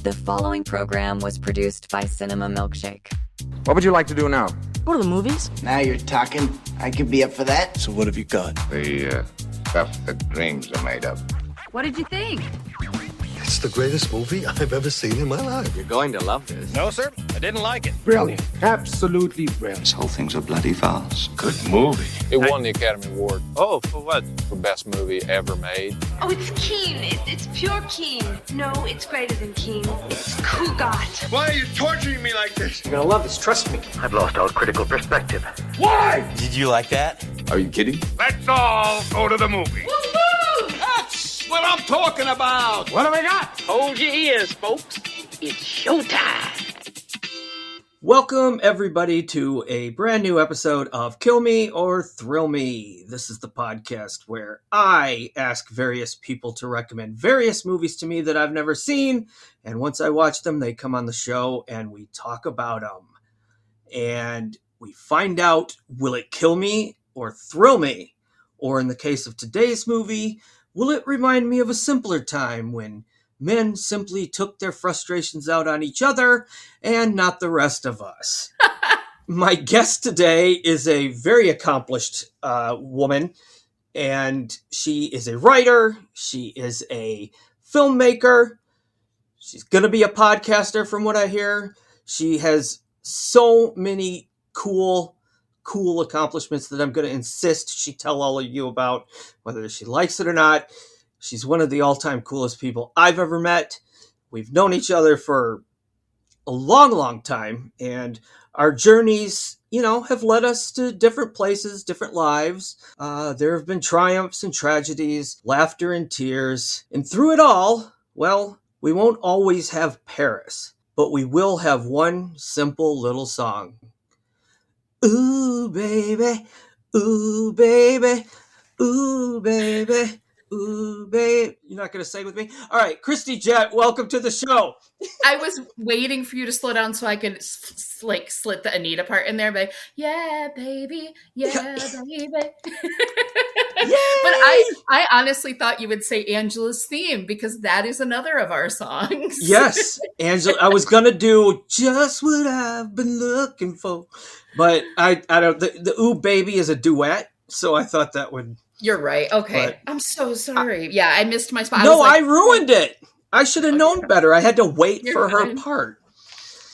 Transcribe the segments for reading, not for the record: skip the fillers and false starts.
The following program was produced by Cinema Milkshake. What would you like to do now? Go to the movies. Now you're talking. I could be up for that. So what have you got? The stuff that dreams are made of. What did you think? It's the greatest movie I've ever seen in my life. You're going to love this. No, sir. I didn't like it. Brilliant. Absolutely brilliant. This whole thing's a bloody farce. Good movie. It won the Academy Award. Oh, for what? For best movie ever made. Oh, it's Keen. It's pure Keen. No, it's greater than Keen. It's Cougat. Why are you torturing me like this? You're gonna love this, trust me. I've lost all critical perspective. Why? Did you like that? Are you kidding? Let's all go to the movie. Woo-hoo! That's what I'm talking about. What do we got? Hold your ears, folks. It's showtime. Welcome, everybody, to a brand new episode of Kill Me or Thrill Me. This is the podcast where I ask various people to recommend various movies to me that I've never seen. And once I watch them, they come on the show and we talk about them. And we find out, will it kill me or thrill me? Or in the case of today's movie, will it remind me of a simpler time when men simply took their frustrations out on each other and not the rest of us? My guest today is a very accomplished woman, and she is a writer. She is a filmmaker. She's going to be a podcaster from what I hear. She has so many cool accomplishments that I'm going to insist she tell all of you about, whether she likes it or not. She's one of the all-time coolest people I've ever met. We've known each other for a long, long time, and our journeys, have led us to different places, different lives. There have been triumphs and tragedies, laughter and tears, and through it all, well, we won't always have Paris, but we will have one simple little song. Ooh, baby, ooh, baby, ooh, baby. Ooh, babe. You're not going to say with me? All right, Kristy Jett, welcome to the show. I was waiting for you to slow down so I could slit the Anita part in there, but yeah, baby, yeah, baby. But I honestly thought you would say Angela's theme because that is another of our songs. Yes, Angela. I was going to do just what I've been looking for, but I don't. The Ooh Baby is a duet, so I thought that would. You're right. Okay. But I'm so sorry. Yeah, I missed my spot. No, I ruined it. I should have known better. I had to wait for her part.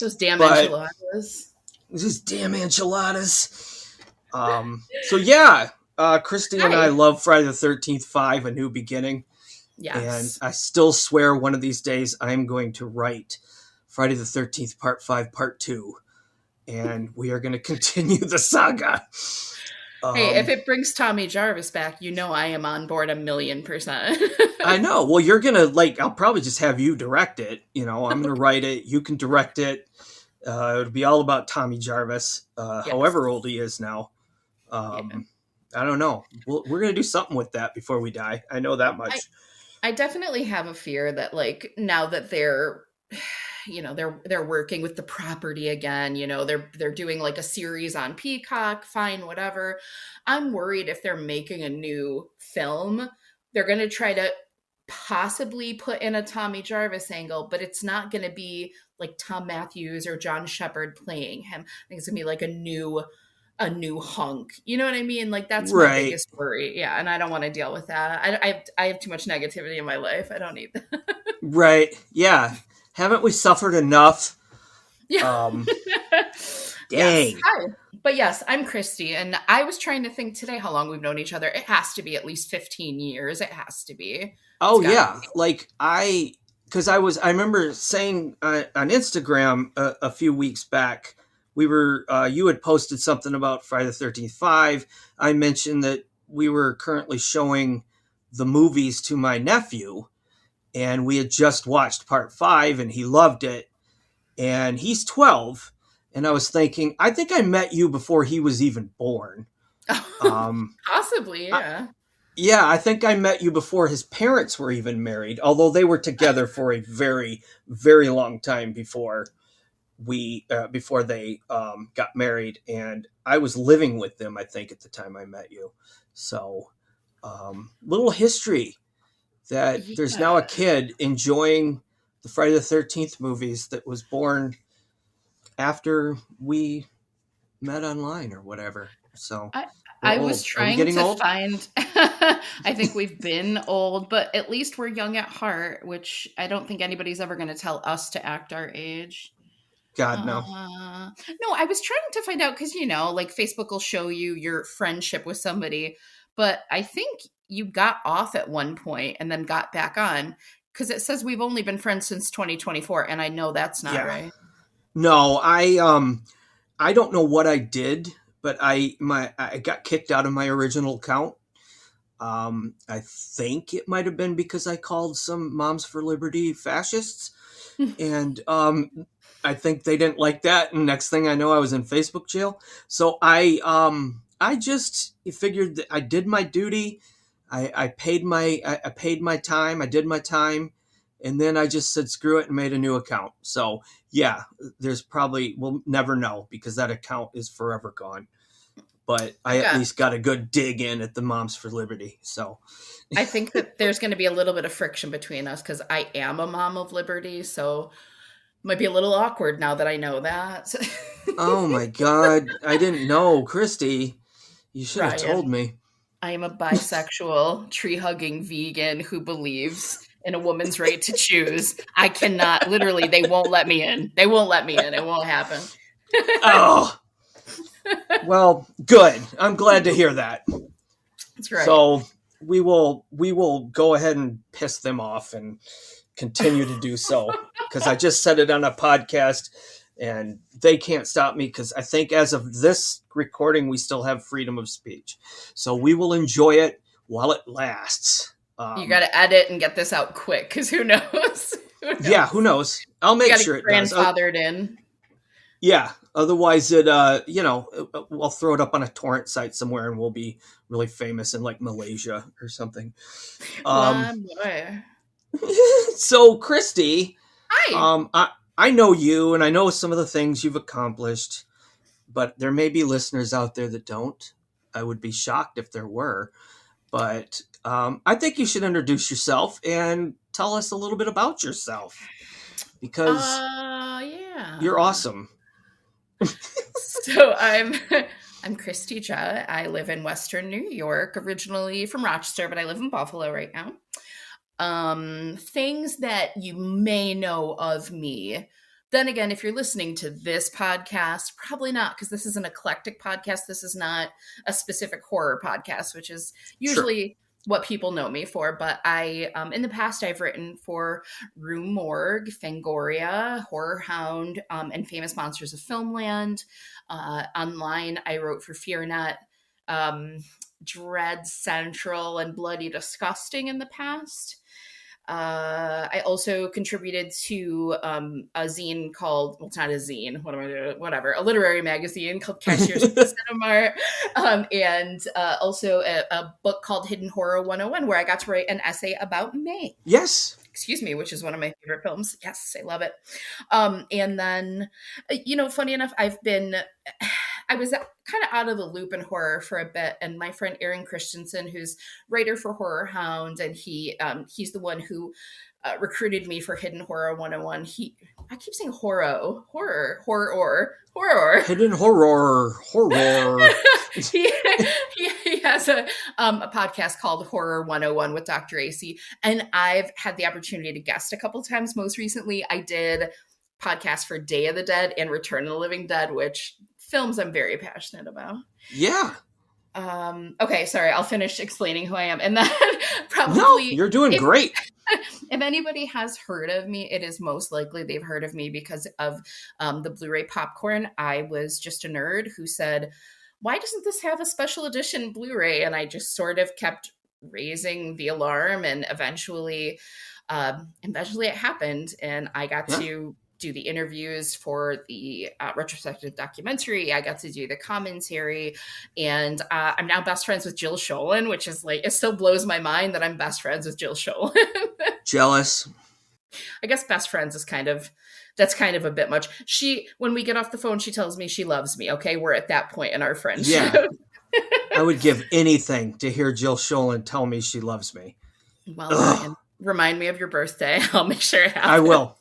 Those damn enchiladas. These damn enchiladas. So yeah, Kristy and I love Friday the 13th 5, A New Beginning. Yes. And I still swear one of these days I'm going to write Friday the 13th Part 5, Part 2. And we are going to continue the saga. Hey, if it brings Tommy Jarvis back, I am on board 1,000,000%. I know. Well, you're going to, I'll probably just have you direct it. I'm going to write it. You can direct it. It'll be all about Tommy Jarvis, however old he is now. I don't know. We're going to do something with that before we die. I know that much. I definitely have a fear that, now that they're... they're working with the property again, they're doing a series on Peacock, fine, whatever. I'm worried if they're making a new film, they're going to try to possibly put in a Tommy Jarvis angle, but it's not going to be like Tom Matthews or John Shepard playing him. I think it's going to be a new hunk. You know what I mean? That's my biggest worry. Yeah. And I don't want to deal with that. I have too much negativity in my life. I don't need that. Right. Yeah. Haven't we suffered enough? Yeah. Dang. Yes. Hi. But yes, I'm Kristy, and I was trying to think today how long we've known each other. It has to be at least 15 years. It has to be. Oh, yeah. I remember saying on Instagram a few weeks back, you had posted something about Friday the 13th 5. I mentioned that we were currently showing the movies to my nephew. And we had just watched Part 5, and he loved it. And he's 12. And I was thinking, I think I met you before he was even born. Possibly, yeah. I think I met you before his parents were even married, although they were together for a very, very long time before they got married. And I was living with them, I think, at the time I met you. So, little history. That there's now a kid enjoying the Friday the 13th movies that was born after we met online or whatever. So I was trying to find, I think we've been old, but at least we're young at heart, which I don't think anybody's ever going to tell us to act our age. God, no. No, I was trying to find out because, like Facebook will show you your friendship with somebody, but I think you got off at one point and then got back on because it says we've only been friends since 2024, and I know that's not right. No, I don't know what I did, but I got kicked out of my original account. I think it might have been because I called some Moms for Liberty fascists, and I think they didn't like that. And next thing I know, I was in Facebook jail. So I just figured that I did my duty. I paid my time. I did my time. And then I just said, screw it, and made a new account. So yeah, we'll never know because that account is forever gone. But I at least got a good dig in at the Moms for Liberty. So I think that there's going to be a little bit of friction between us because I am a mom of liberty. So it might be a little awkward now that I know that. Oh my God. I didn't know. Kristy, you should have told me. I am a bisexual, tree-hugging vegan who believes in a woman's right to choose. I cannot, literally, they won't let me in. They won't let me in. It won't happen. Oh. Well, good. I'm glad to hear that. That's right. So we will go ahead and piss them off and continue to do so because I just said it on a podcast and they can't stop me because I think as of this recording, we still have freedom of speech. So we will enjoy it while it lasts. You got to edit and get this out quick because who knows? Yeah, who knows? I'll make sure it does. Grandfathered in. Yeah. Otherwise, we'll throw it up on a torrent site somewhere and we'll be really famous in like Malaysia or something. So, Kristy, hi. I know you and I know some of the things you've accomplished, but there may be listeners out there that don't. I would be shocked if there were. But I think you should introduce yourself and tell us a little bit about yourself because you're awesome. So I'm Kristy Jett. I live in Western New York, originally from Rochester, but I live in Buffalo right now. Things that you may know of me. Then again, if you're listening to this podcast, probably not, because this is an eclectic podcast. This is not a specific horror podcast, which is usually what people know me for. But I, in the past, I've written for Rue Morgue, Fangoria, Horror Hound, and Famous Monsters of Filmland. Online, I wrote for FearNet, Dread Central, and Bloody Disgusting in the past. I also contributed to a zine called, well, it's not a zine, what am I doing? Whatever, a literary magazine called Cashiers of the Cinema, and also a book called Hidden Horror 101, where I got to write an essay about May. Yes. Excuse me, which is one of my favorite films. Yes, I love it. And then, funny enough, I was kind of out of the loop in horror for a bit, and my friend Aaron Christensen, who's writer for Horror Hound, and he's the one who recruited me for Hidden Horror 101. I keep saying horror. Hidden horror. He has a podcast called Horror 101 with Dr. AC, and I've had the opportunity to guest a couple times. Most recently, I did podcasts for Day of the Dead and Return of the Living Dead, which films I'm very passionate about. Yeah. Okay, sorry, I'll finish explaining who I am. And then probably... No, you're doing great. If anybody has heard of me, it is most likely they've heard of me because of the Blu-ray popcorn. I was just a nerd who said, why doesn't this have a special edition Blu-ray? And I just sort of kept raising the alarm, and eventually it happened, and I got to do the interviews for the retrospective documentary. I got to do the commentary, and I'm now best friends with Jill Sholin, which is like, it still blows my mind that I'm best friends with Jill Sholin. Jealous. I guess best friends is that's kind of a bit much. When we get off the phone, she tells me she loves me. Okay, we're at that point in our friendship. Yeah. I would give anything to hear Jill Sholin tell me she loves me. Well, remind me of your birthday. I'll make sure it happens. I will.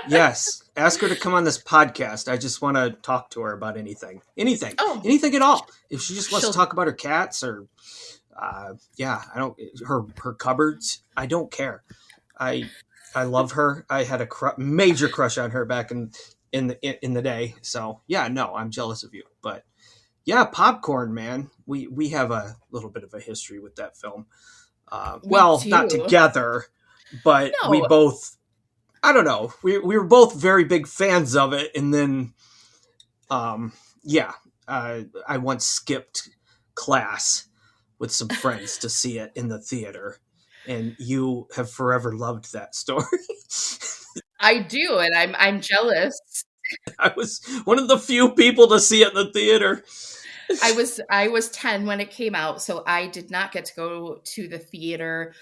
Yes. Ask her to come on this podcast. I just want to talk to her about anything. Anything at all. If she just wants to talk about her cats or, I don't, her cupboards, I don't care. I love her. I had a major crush on her back in the day. So yeah, no, I'm jealous of you, but yeah, Popcorn, man. We have a little bit of a history with that film. Not together, but we both, I don't know. We were both very big fans of it. And then, I once skipped class with some friends to see it in the theater. And you have forever loved that story. I do, and I'm jealous. I was one of the few people to see it in the theater. I was 10 when it came out, so I did not get to go to the theater.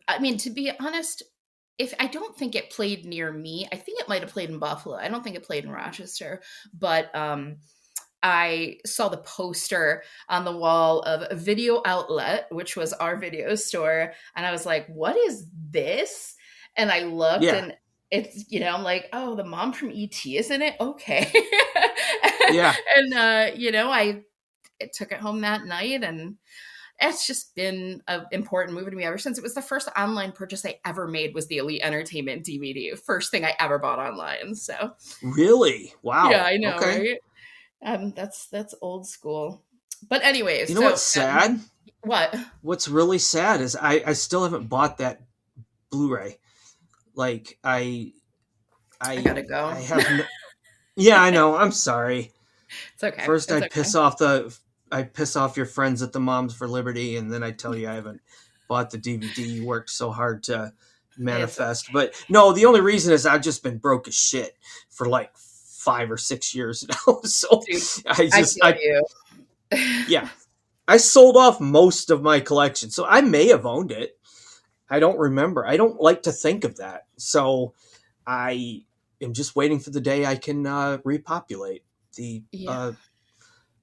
I mean, to be honest, I don't think it played near me. I think it might have played in Buffalo. I don't think it played in Rochester, but I saw the poster on the wall of a Video Outlet, which was our video store. And I was like, what is this? And I looked and it's, I'm like, oh, the mom from E.T. is in it. Okay. Yeah. And, I took it home that night, and it's just been an important movie to me ever since. It was the first online purchase I ever made, was the Elite Entertainment DVD. First thing I ever bought online. So really? Wow. Yeah, I know. Okay. Right? That's old school. But anyways, you know what's sad? What? What's really sad is I still haven't bought that Blu-ray. Like I gotta go. Yeah, I know. I'm sorry. It's okay. First, I piss off your friends at the Moms for Liberty, and then I tell you I haven't bought the DVD you worked so hard to manifest. But no, the only reason is I've just been broke as shit for like 5 or 6 years now. So dude, yeah, I sold off most of my collection. So I may have owned it. I don't remember. I don't like to think of that. So I am just waiting for the day I can repopulate the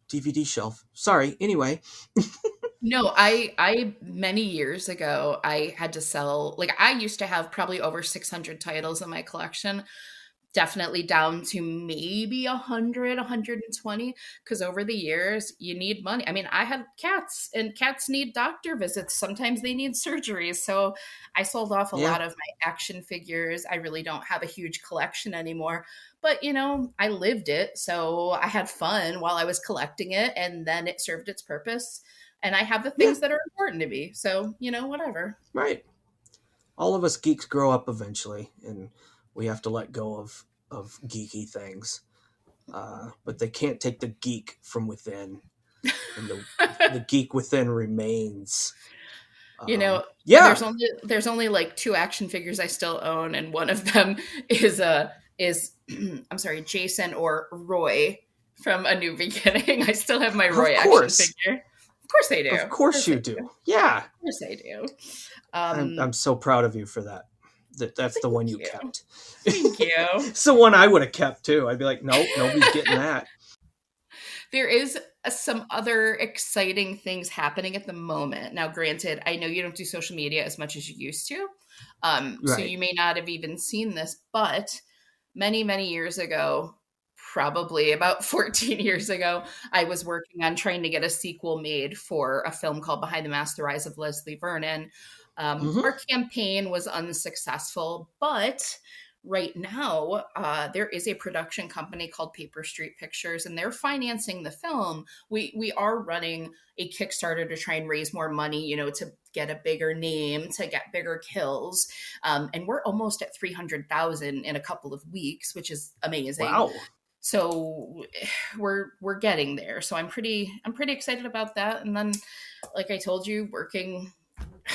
DVD shelf. Sorry. Anyway. No, I many years ago, I had to sell, like, I used to have probably over 600 titles in my collection. Definitely down to maybe 100, 120, because over the years you need money. I mean, I had cats, and cats need doctor visits. Sometimes they need surgeries. So I sold off a lot of my action figures. I really don't have a huge collection anymore, but I lived it. So I had fun while I was collecting it, and then it served its purpose. And I have the things that are important to me. So, whatever. Right. All of us geeks grow up eventually, and we have to let go of geeky things. But they can't take the geek from within. And the geek within remains. There's only like 2 action figures I still own, and one of them is I'm sorry, Jason or Roy from A New Beginning. I still have my Roy action figure. Of course I do. Of course you do. Yeah. Of course I do. I'm so proud of you for that. That's the one you kept. Thank you. It's the one I would have kept too. I'd be like, nope, nobody's getting that. There is some other exciting things happening at the moment. Now, granted, I know you don't do social media as much as you used to. So you may not have even seen this, but many, many years ago, probably about 14 years ago, I was working on trying to get a sequel made for a film called Behind the Mask, The Rise of Leslie Vernon. Our campaign was unsuccessful, but right now there is a production company called Paper Street Pictures, and they're financing the film. We are running a Kickstarter to try and raise more money, to get a bigger name, to get bigger kills. And we're almost at 300,000 in a couple of weeks, which is amazing. Wow. So we're getting there. So I'm pretty excited about that. And then, like I told you, working,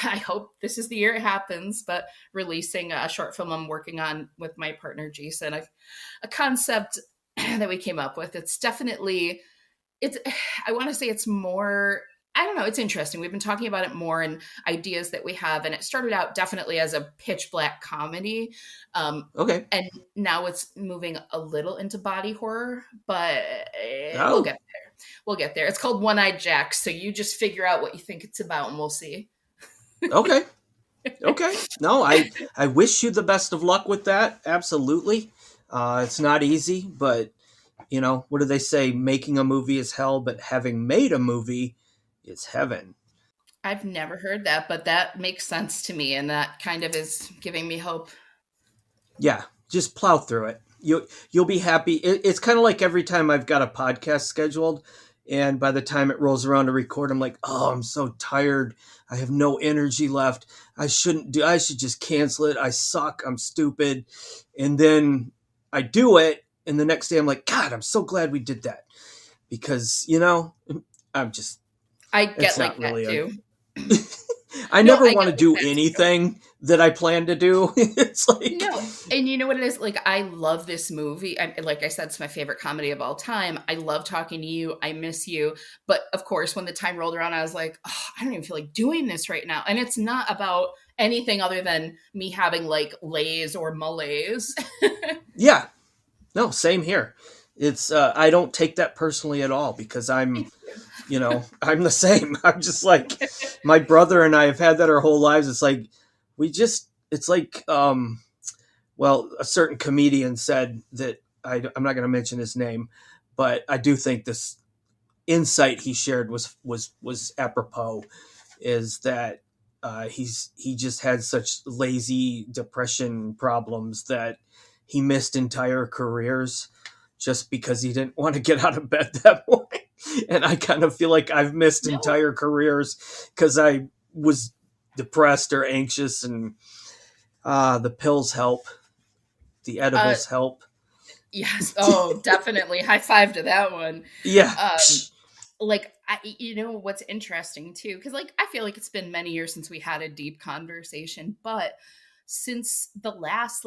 I hope this is the year it happens, but releasing a short film I'm working on with my partner, Jason, a concept that we came up with. It's definitely, I want to say it's more, I don't know, it's interesting. We've been talking about it more and ideas that we have. And it started out definitely as a pitch black comedy. Okay. And now it's moving a little into body horror, but we'll get there. We'll get there. It's called One-Eyed Jack. So you just figure out what you think it's about and we'll see. Okay. Okay. No, I wish you the best of luck with that. Absolutely. It's not easy, but what do they say? Making a movie is hell, but having made a movie is heaven. I've never heard that, but that makes sense to me, and that kind of is giving me hope. Yeah, just plow through it. You'll be happy. It's kind of like every time I've got a podcast scheduled, and by the time it rolls around to record, I'm like, oh, I'm so tired. I have no energy left. I should just cancel it. I suck. I'm stupid. And then I do it. And the next day I'm like, God, I'm so glad we did that. Because, I get like that too. I never want to do anything that I plan to do. It's like... No, and you know what it is? Like, I love this movie. Like I said, it's my favorite comedy of all time. I love talking to you. I miss you. But of course, when the time rolled around, I was like, oh, I don't even feel like doing this right now. And it's not about anything other than me having like lays or malaise. Yeah. No, same here. It's I don't take that personally at all because I'm the same. I'm just like, my brother and I have had that our whole lives. It's like, it's like, a certain comedian said that I'm not going to mention his name, but I do think this insight he shared was apropos, is that he just had such lazy depression problems that he missed entire careers just because he didn't want to get out of bed that morning. And I kind of feel like I've missed entire careers because I was depressed or anxious, and the pills help. The edibles help. Yes. Oh, definitely. High five to that one. Yeah. What's interesting too, because like I feel like it's been many years since we had a deep conversation, but since the last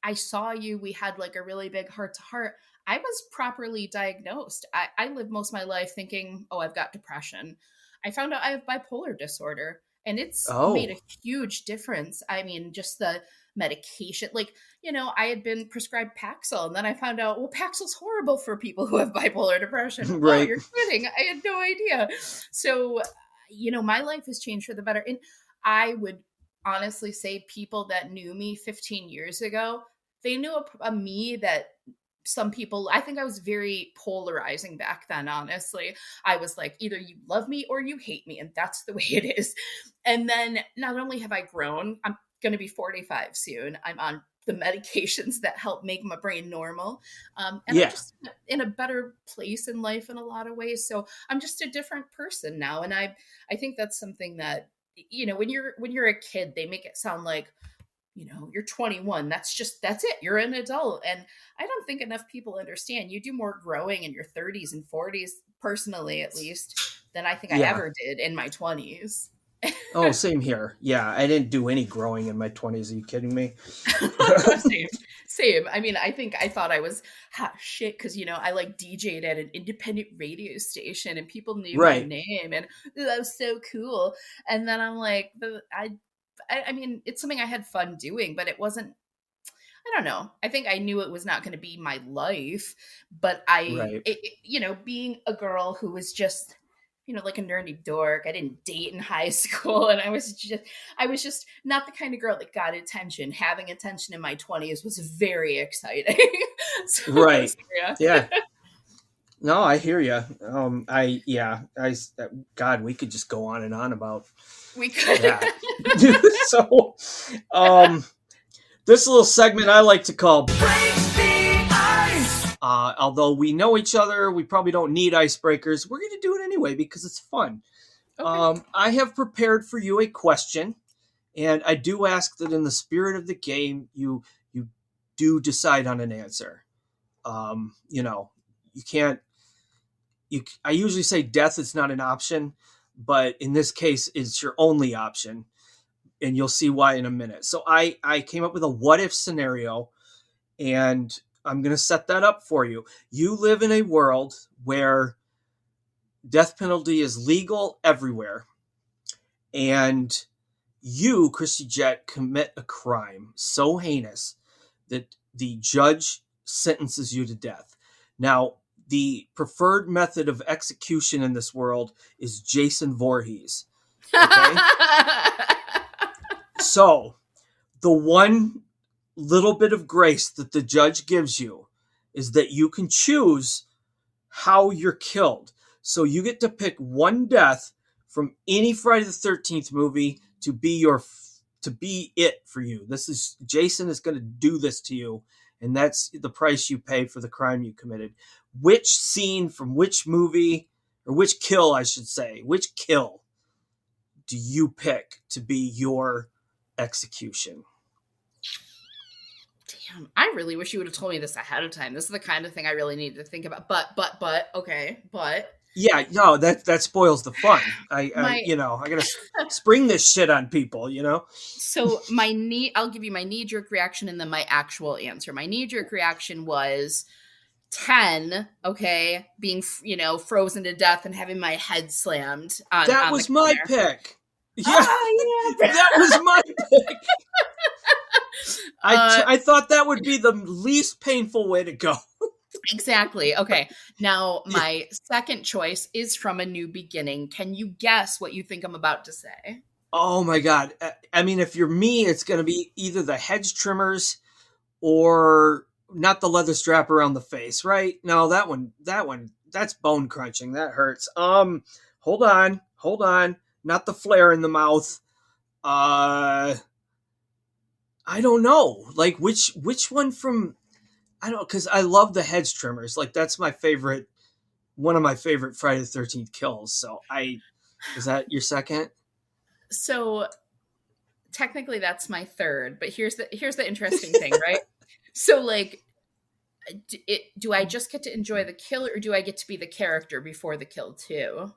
I saw you, we had like a really big heart to heart. I was properly diagnosed. I lived most of my life thinking, oh, I've got depression. I found out I have bipolar disorder, and it's made a huge difference. I mean, just the medication, I had been prescribed Paxil, and then I found out, well, Paxil's horrible for people who have bipolar depression. Right. Oh, you're kidding. I had no idea. So, my life has changed for the better. And I would honestly say people that knew me 15 years ago, they knew a me that some people, I think I was very polarizing back then, honestly. I was like, either you love me or you hate me, and that's the way it is. And then not only have I grown, I'm going to be 45 soon. I'm on the medications that help make my brain normal. And I'm just in a better place in life in a lot of ways. So I'm just a different person now. And I think that's something that, when you're a kid, they make it sound like, you're 21. That's it. You're an adult. And I don't think enough people understand you do more growing in your 30s and 40s, personally, at least, than I think I ever did in my 20s. Oh, same here. Yeah. I didn't do any growing in my 20s. Are you kidding me? Same. I mean, I thought I was hot shit because, I DJ'd at an independent radio station and people knew my name, and that was so cool. And then I'm like, I mean, it's something I had fun doing, but it wasn't, I don't know. I think I knew it was not going to be my life, but being a girl who was just, like a nerdy dork. I didn't date in high school, and I was just not the kind of girl that got attention. Having attention in my 20s was very exciting. So, right. Yeah. No, I hear you. God, we could just go on and on about. We could. That. So, this little segment I like to call Break the Ice. Although we know each other, we probably don't need icebreakers. We're going to do it anyway because it's fun. Okay. I have prepared for you a question, and I do ask that in the spirit of the game, you do decide on an answer. You can't. I usually say death is not an option, but in this case, it's your only option, and you'll see why in a minute. So I came up with a what-if scenario, and I'm going to set that up for you. You live in a world where death penalty is legal everywhere, and you, Kristy Jett, commit a crime so heinous that the judge sentences you to death. Now, the preferred method of execution in this world is Jason Voorhees. Okay? So the one little bit of grace that the judge gives you is that you can choose how you're killed. So you get to pick one death from any Friday the 13th movie to be it for you. Jason is going to do this to you, and that's the price you pay for the crime you committed. Which scene from which movie, or which kill, I should say, which kill do you pick to be your execution? Damn, I really wish you would have told me this ahead of time. This is the kind of thing I really need to think about. But. Yeah, no, that spoils the fun. I gotta spring this shit on people, So I'll give you my knee-jerk reaction and then my actual answer. My knee-jerk reaction was 10, okay, being, frozen to death and having my head slammed. That was my pick. Yeah, that was my pick. I thought that would be the least painful way to go. Exactly. Okay. Now, my second choice is from A New Beginning. Can you guess what you think I'm about to say? Oh my God. I mean, if you're me, it's going to be either the hedge trimmers or not the leather strap around the face, right? No, that one, that's bone crunching. That hurts. Hold on. Not the flare in the mouth. I don't know. Like which one from, I don't, because I love the hedge trimmers. Like that's one of my favorite Friday the 13th kills. So is that your second? So technically that's my third, but here's the interesting thing, right? So like, do I just get to enjoy the kill, or do I get to be the character before the kill too?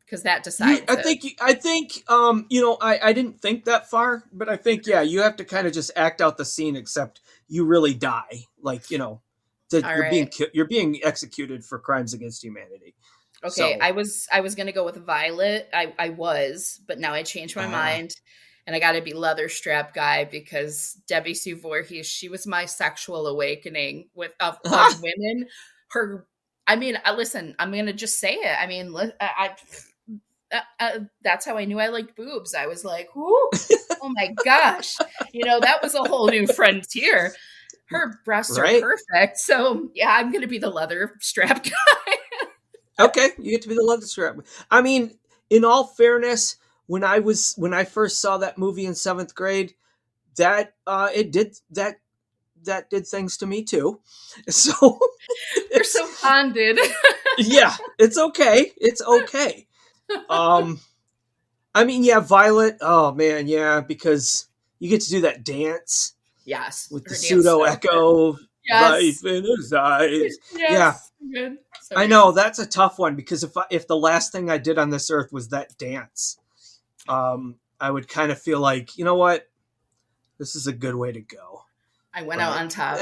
Because that decides. I think I didn't think that far, but I think you have to kind of just act out the scene, except you really die, like you're being executed for crimes against humanity. Okay, so, I was gonna go with Violet. I was, but now I changed my mind, and I got to be leather strap guy because Debbie Sue Voorhees, she was my sexual awakening of women. Listen, I'm gonna just say it. I mean, that's how I knew I liked boobs. I was like, ooh, oh my gosh. That was a whole new frontier. Her breasts are perfect. So yeah, I'm going to be the leather strap guy. Okay. You get to be the leather strap. I mean, in all fairness, when I first saw that movie in 7th grade, that did things to me too. So we're so bonded. Yeah, it's okay. It's okay. I mean, Violet. Oh man, yeah, because you get to do that dance. Yes, with the pseudo echo. Yes. Life in his eyes. Yes. Yeah, good. I know that's a tough one because if the last thing I did on this earth was that dance, I would kind of feel like, you know what, this is a good way to go. I went out on top.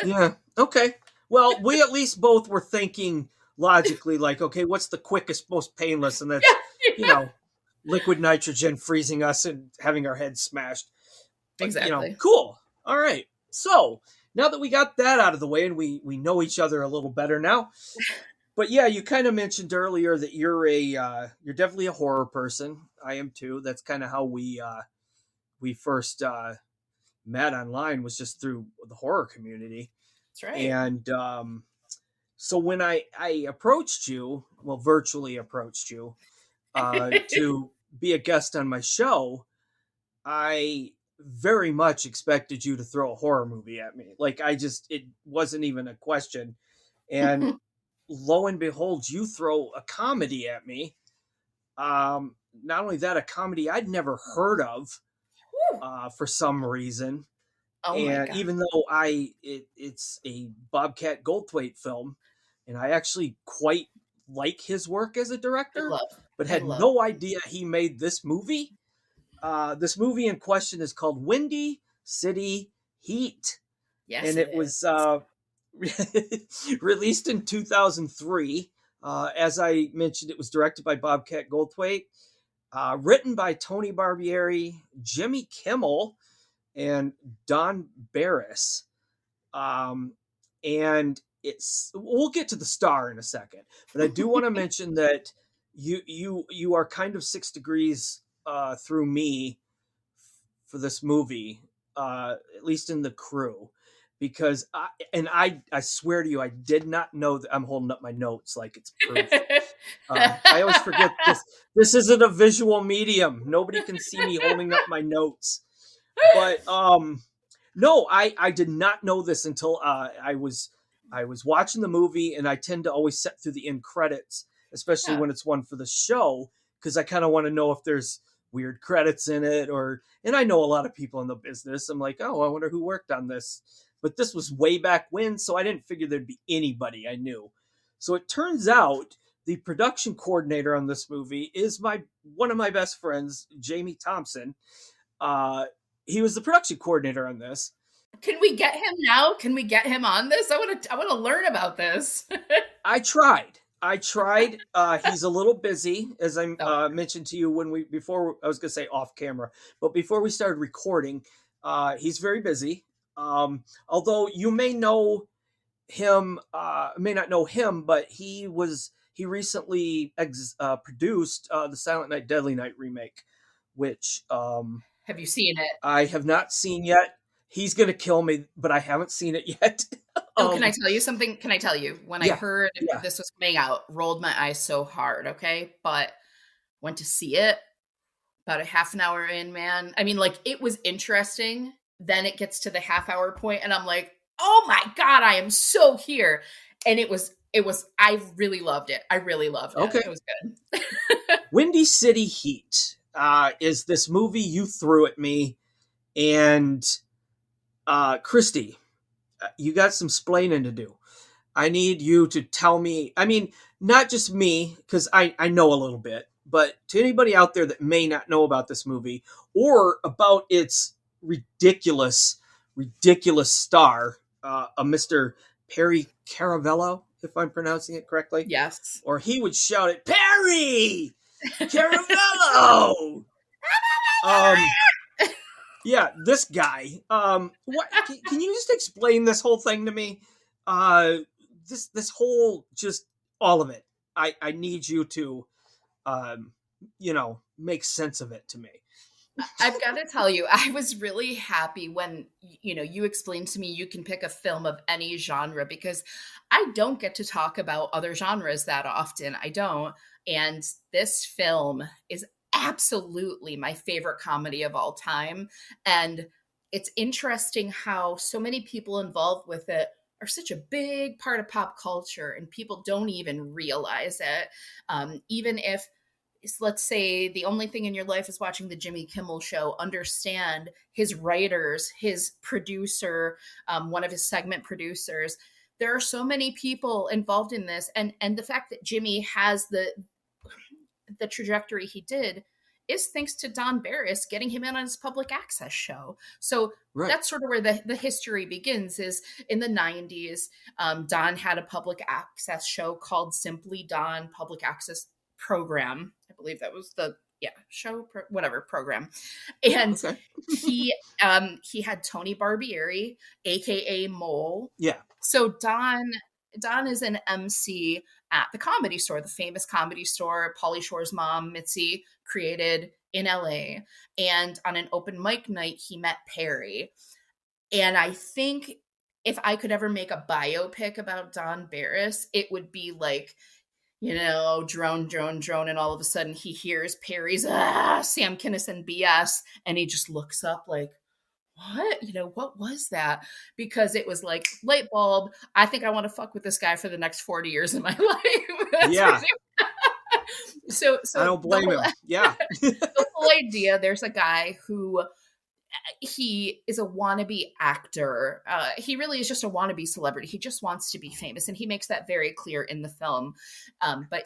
Yeah. Okay. Well, we at least both were thinking logically, like, okay, what's the quickest, most painless? And that's, liquid nitrogen freezing us and having our heads smashed. But, exactly. Cool. All right. So now that we got that out of the way and we know each other a little better now, but yeah, you kind of mentioned earlier that you're definitely a horror person. I am too. That's kind of how we first met online, was just through the horror community. That's right. And so when I approached you, well, virtually approached you, to be a guest on my show, I very much expected you to throw a horror movie at me. Like it wasn't even a question. And lo and behold, you throw a comedy at me. Not only that, a comedy I'd never heard of, for some reason. Oh and even though it's a Bobcat Goldthwait film, and I actually quite like his work as a director, but had no idea he made this movie. This movie in question is called Windy City Heat. Yes, and it was released in 2003. As I mentioned, it was directed by Bobcat Goldthwait, written by Tony Barbieri, Jimmy Kimmel, and Don Barris. And we'll get to the star in a second, but I do want to mention that you are kind of 6 degrees through me for this movie, at least in the crew, because I swear to you, I did not know that. I'm holding up my notes like it's proof. I always forget this. This isn't a visual medium. Nobody can see me holding up my notes. But no, I did not know this until I was watching the movie, and I tend to always set through the end credits, especially when it's one for the show, because I kind of want to know if there's weird credits in it, and I know a lot of people in the business. I'm like, oh, I wonder who worked on this. But this was way back when, so I didn't figure there'd be anybody I knew. So it turns out the production coordinator on this movie is one of my best friends, Jamie Thompson. He was the production coordinator on this. Can we get him now? Can we get him on this? I want to learn about this. I tried. He's a little busy, as I mentioned to you before I was going to say off camera, but before we started recording, he's very busy. Although you may know him, may not know him, but he recently produced the Silent Night, Deadly Night remake, which have you seen it? I have not seen yet. He's going to kill me, but I haven't seen it yet. Can I tell you something? Can I tell you? When I heard this was coming out, rolled my eyes so hard, okay? But went to see it about a half an hour in, man. I mean, like, it was interesting. Then it gets to the half-hour point, and I'm like, oh my God, I am so here. And it was, I really loved it. I really loved it. Okay. It was good. Windy City Heat is this movie you threw at me, and Kristy, you got some splaining to do. I need you to tell me, I mean, not just me, because I know a little bit, but to anybody out there that may not know about this movie or about its ridiculous star, a Mr. Perry Caravello, if I'm pronouncing it correctly. Yes. Or he would shout it, Perry Caravello! Yeah, this guy. What? Can you just explain this whole thing to me? This whole, just all of it. I need you to, make sense of it to me. I've got to tell you, I was really happy when, you explained to me you can pick a film of any genre, because I don't get to talk about other genres that often. I don't. And this film is absolutely my favorite comedy of all time. And it's interesting how so many people involved with it are such a big part of pop culture, and people don't even realize it. Even if, let's say, the only thing in your life is watching the Jimmy Kimmel Show, understand his writers, his producer, one of his segment producers. There are so many people involved in this. And the fact that Jimmy has the trajectory he did is thanks to Don Barris getting him in on his public access show. So that's sort of where the history begins, is in the 90s. Don had a public access show called Simply Don Public Access Program. I believe that was the program. And he had Tony Barbieri, aka Mole. Yeah. So Don is an MC at the Comedy Store, the famous Comedy Store Pauly Shore's mom, Mitzi, created in LA. And on an open mic night, he met Perry. And I think if I could ever make a biopic about Don Barris, it would be like, drone, and all of a sudden he hears Perry's Sam Kinison BS, and he just looks up like, what? What was that? Because it was like, light bulb, I think I want to fuck with this guy for the next 40 years of my life. Yeah. So I don't blame him. Yeah. The whole idea, there's a guy who, he is a wannabe actor. He really is just a wannabe celebrity. He just wants to be famous, and he makes that very clear in the film. But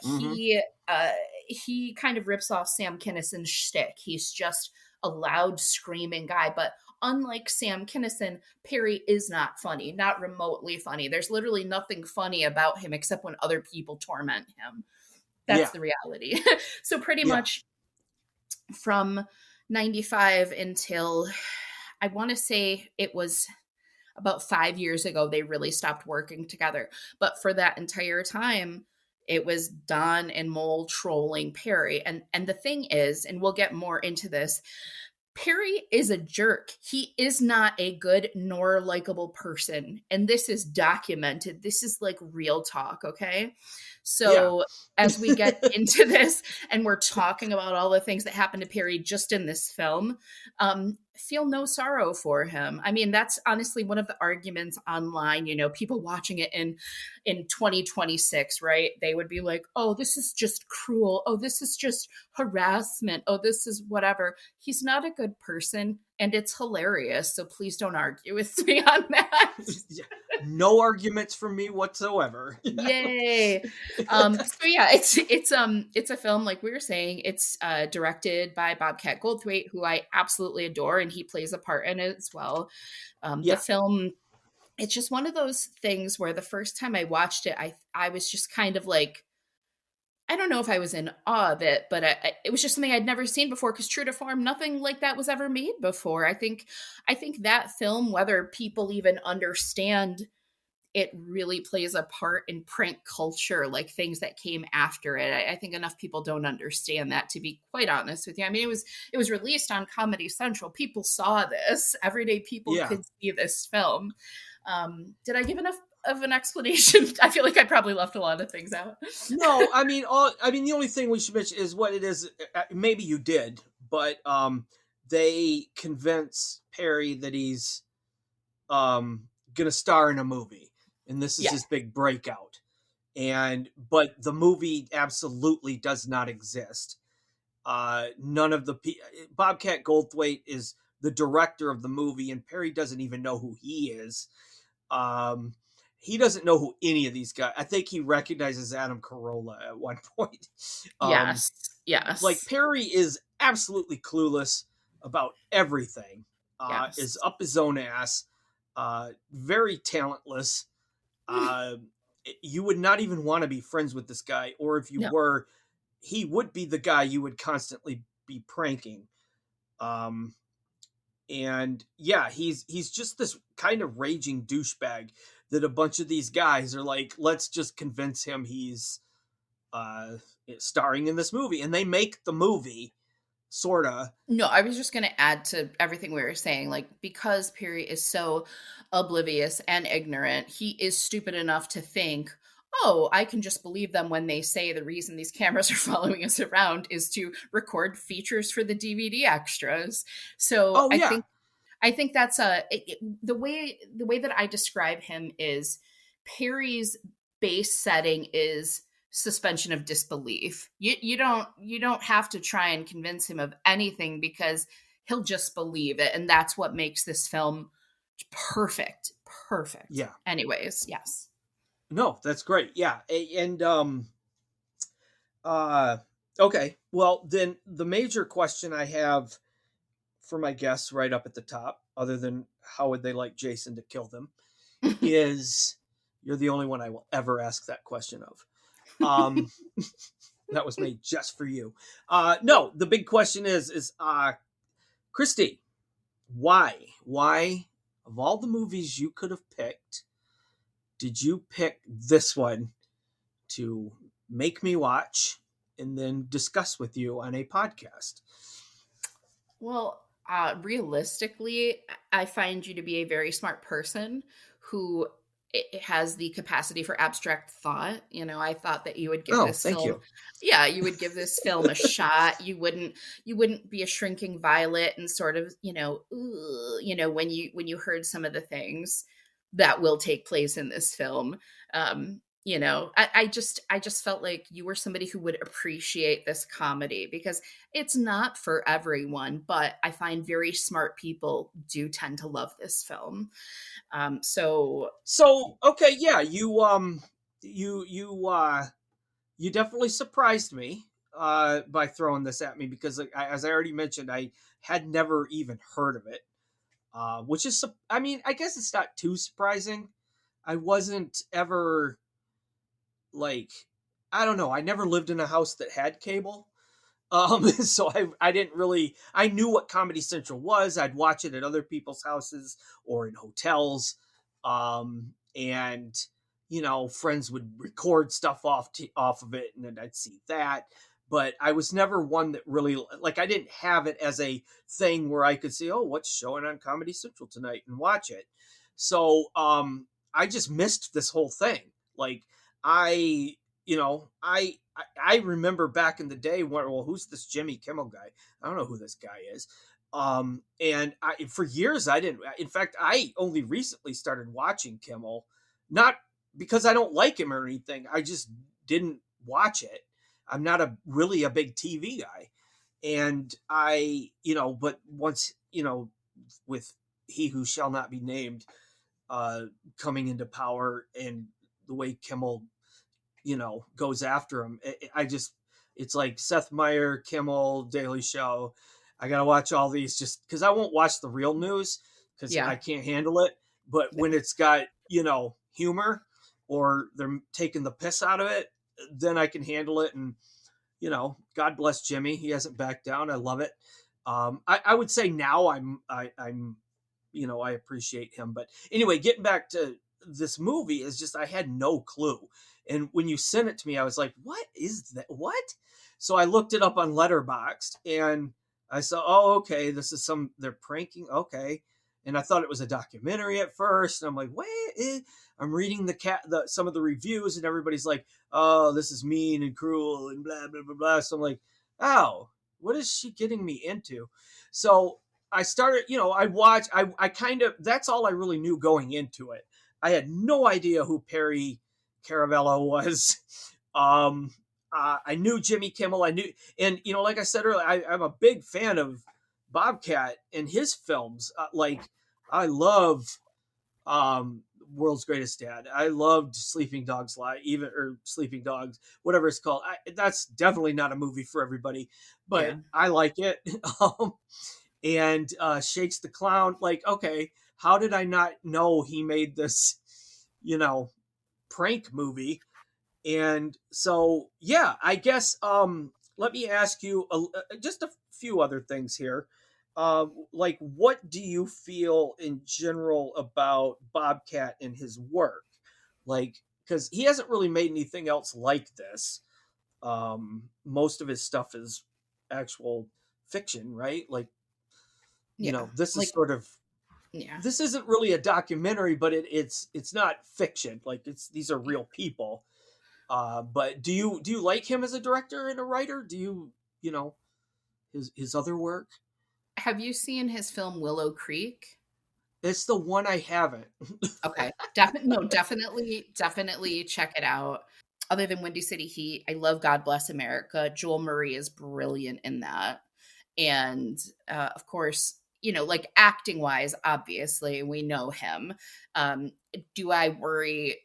he kind of rips off Sam Kinison's shtick. He's just a loud, screaming guy. But unlike Sam Kinison, Perry is not funny, not remotely funny. There's literally nothing funny about him except when other people torment him. That's the reality. So pretty much from 95 until, I want to say it was about 5 years ago, they really stopped working together. But for that entire time, it was Don and Mole trolling Perry. And the thing is, and we'll get more into this, Perry is a jerk. He is not a good nor likable person. And this is documented. This is like real talk, okay? So as we get into this and we're talking about all the things that happened to Perry just in this film, feel no sorrow for him. I mean, that's honestly one of the arguments online, you know, people watching it in 2026, right? They would be like, oh, this is just cruel. Oh, this is just harassment. Oh, this is whatever. He's not a good person and it's hilarious. So please don't argue with me on that. No arguments from me whatsoever. Yay. So yeah, it's a film, like we were saying, it's directed by Bobcat Goldthwait, who I absolutely adore, and he plays a part in it as well. The film, it's just one of those things where the first time I watched it, I was just kind of like, I don't know if I was in awe of it, but it was just something I'd never seen before, because true to form, nothing like that was ever made before. I think that film, whether people even understand it, really plays a part in prank culture, like things that came after it. I think enough people don't understand that, to be quite honest with you. I mean, it was released on Comedy Central. People saw this. Everyday people could see this film. Did I give enough of an explanation? I feel like I probably left a lot of things out. No, I mean, the only thing we should mention is what it is. Maybe you did, but they convince Perry that he's gonna star in a movie. And this is his big breakout. But the movie absolutely does not exist. None of the Bobcat Goldthwait is the director of the movie, and Perry doesn't even know who he is. He doesn't know who any of these guys. I think he recognizes Adam Carolla at one point. Yes. Like, Perry is absolutely clueless about everything. Is up his own ass. Very talentless. You would not even want to be friends with this guy, or if you were, he would be the guy you would constantly be pranking. And yeah, he's just this kind of raging douchebag that a bunch of these guys are like, let's just convince him he's starring in this movie, and they make the movie. Sorta. No, I was just going to add to everything we were saying, like, because Perry is so oblivious and ignorant, he is stupid enough to think, oh, I can just believe them when they say the reason these cameras are following us around is to record features for the DVD extras. So I think that's the way that I describe him is Perry's base setting is suspension of disbelief. You don't have to try and convince him of anything, because he'll just believe it, and that's what makes this film perfect. Yeah. Anyways, yes. No, that's great. Yeah. And okay. Well, then the major question I have for my guests right up at the top, other than how would they like Jason to kill them, is, you're the only one I will ever ask that question of. That was made just for you. No, the big question is Kristy, why of all the movies you could have picked, did you pick this one to make me watch and then discuss with you on a podcast? Well, realistically, I find you to be a very smart person who it has the capacity for abstract thought. You know, I thought that you would give this film, you would give this film a shot. You wouldn't be a shrinking violet and sort of, when you heard some of the things that will take place in this film. I just felt like you were somebody who would appreciate this comedy, because it's not for everyone, but I find very smart people do tend to love this film. So okay, yeah, you definitely surprised me by throwing this at me, because as I already mentioned, I had never even heard of it, which is, I mean, I guess it's not too surprising. I wasn't ever, like, I don't know, I never lived in a house that had cable. So I didn't really, I knew what Comedy Central was. I'd watch it at other people's houses or in hotels. And, friends would record stuff off of it, and then I'd see that. but I was never one that really, like, I didn't have it as a thing where I could say, oh, what's showing on Comedy Central tonight, and watch it. So I just missed this whole thing. Like, I remember back in the day when, well, who's this Jimmy Kimmel guy? I don't know who this guy is. And for years I didn't. In fact, I only recently started watching Kimmel, not because I don't like him or anything. I just didn't watch it. I'm not really a big TV guy, and but once, with He Who Shall Not Be Named coming into power, and the way Kimmel, goes after him, it's like Seth Meyers, Kimmel, Daily Show. I got to watch all these just because I won't watch the real news because I can't handle it. But when it's got, humor, or they're taking the piss out of it, then I can handle it. And, God bless Jimmy. He hasn't backed down. I love it. I would say now I appreciate him. But anyway, getting back to this movie, is just, I had no clue. And when you sent it to me, I was like, what is that? What? So I looked it up on Letterboxd, and I saw, oh, okay, this is they're pranking. Okay. And I thought it was a documentary at first. And I'm like, wait, I'm reading some of the reviews, and everybody's like, oh, this is mean and cruel and blah, blah, blah, blah. So I'm like, oh, what is she getting me into? So I started, I watched, I kind of, that's all I really knew going into it. I had no idea who Perry Caravello was. I knew Jimmy Kimmel. I knew, and like I said earlier, I'm a big fan of Bobcat and his films. I love World's Greatest Dad. I loved Sleeping Dogs or Sleeping Dogs, whatever it's called. That's definitely not a movie for everybody, but I like it. And Shakes the Clown. Like, okay, how did I not know he made this, prank movie? And so, yeah, I guess, let me ask you just a few other things here. Like, what do you feel in general about Bobcat and his work? Like, because he hasn't really made anything else like this. Most of his stuff is actual fiction, right? Like, this is sort of, this isn't really a documentary, but it's not fiction. Like, these are real people. But do you like him as a director and a writer? Do you, his other work? Have you seen his film Willow Creek? It's the one I haven't. Okay. Definitely check it out. Other than Windy City Heat, I love God Bless America. Joel Murray is brilliant in that. And of course, like acting wise, obviously we know him. Do I worry?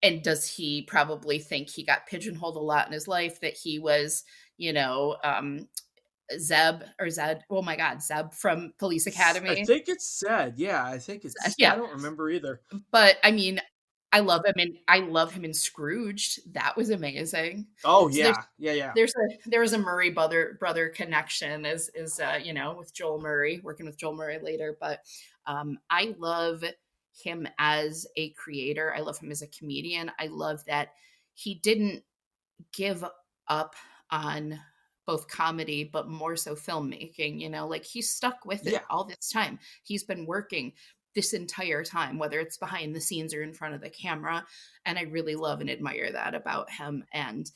And does he probably think he got pigeonholed a lot in his life, that he was, Zeb from Police Academy? I think it's Zed. Yeah, I think it's. Yeah. I don't remember either. But I mean, I love him in Scrooged. That was amazing. Oh yeah, so yeah. There was a Murray brother connection, as with Joel Murray, working with Joel Murray later. But I love him as a creator. I love him as a comedian. I love that he didn't give up on both comedy, but more so filmmaking, like he's stuck with it all this time. He's been working this entire time, whether it's behind the scenes or in front of the camera. And I really love and admire that about him. And,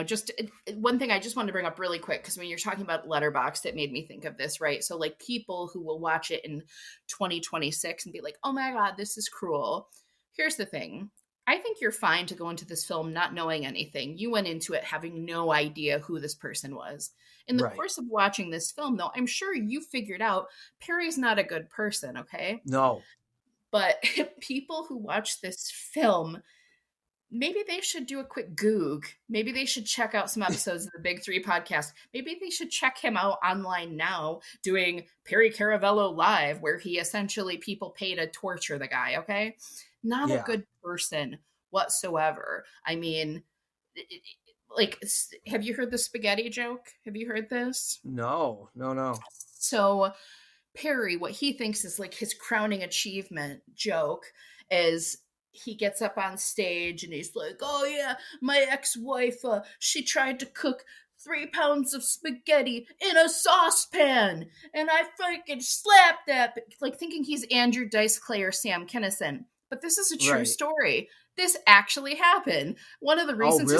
just one thing I just wanted to bring up really quick, because when you're talking about Letterboxd, it made me think of this, right? So like people who will watch it in 2026 and be like, oh my God, this is cruel. Here's the thing. I think you're fine to go into this film not knowing anything. You went into it having no idea who this person was. In the course of watching this film, though, I'm sure you figured out Perry's not a good person, okay? No. But people who watch this film, maybe they should do a quick Goog. Maybe they should check out some episodes of the Big Three podcast. Maybe they should check him out online now doing Perry Caravello Live, where he essentially people pay to torture the guy, okay? Not a good person whatsoever. I mean, have you heard the spaghetti joke? Have you heard this? No. So Perry, what he thinks is like his crowning achievement joke is he gets up on stage and he's like, oh yeah, my ex-wife, she tried to cook 3 pounds of spaghetti in a saucepan, and I freaking slapped that, like thinking he's Andrew Dice Clay or Sam Kinison. But this is a true story. This actually happened. One of the reasons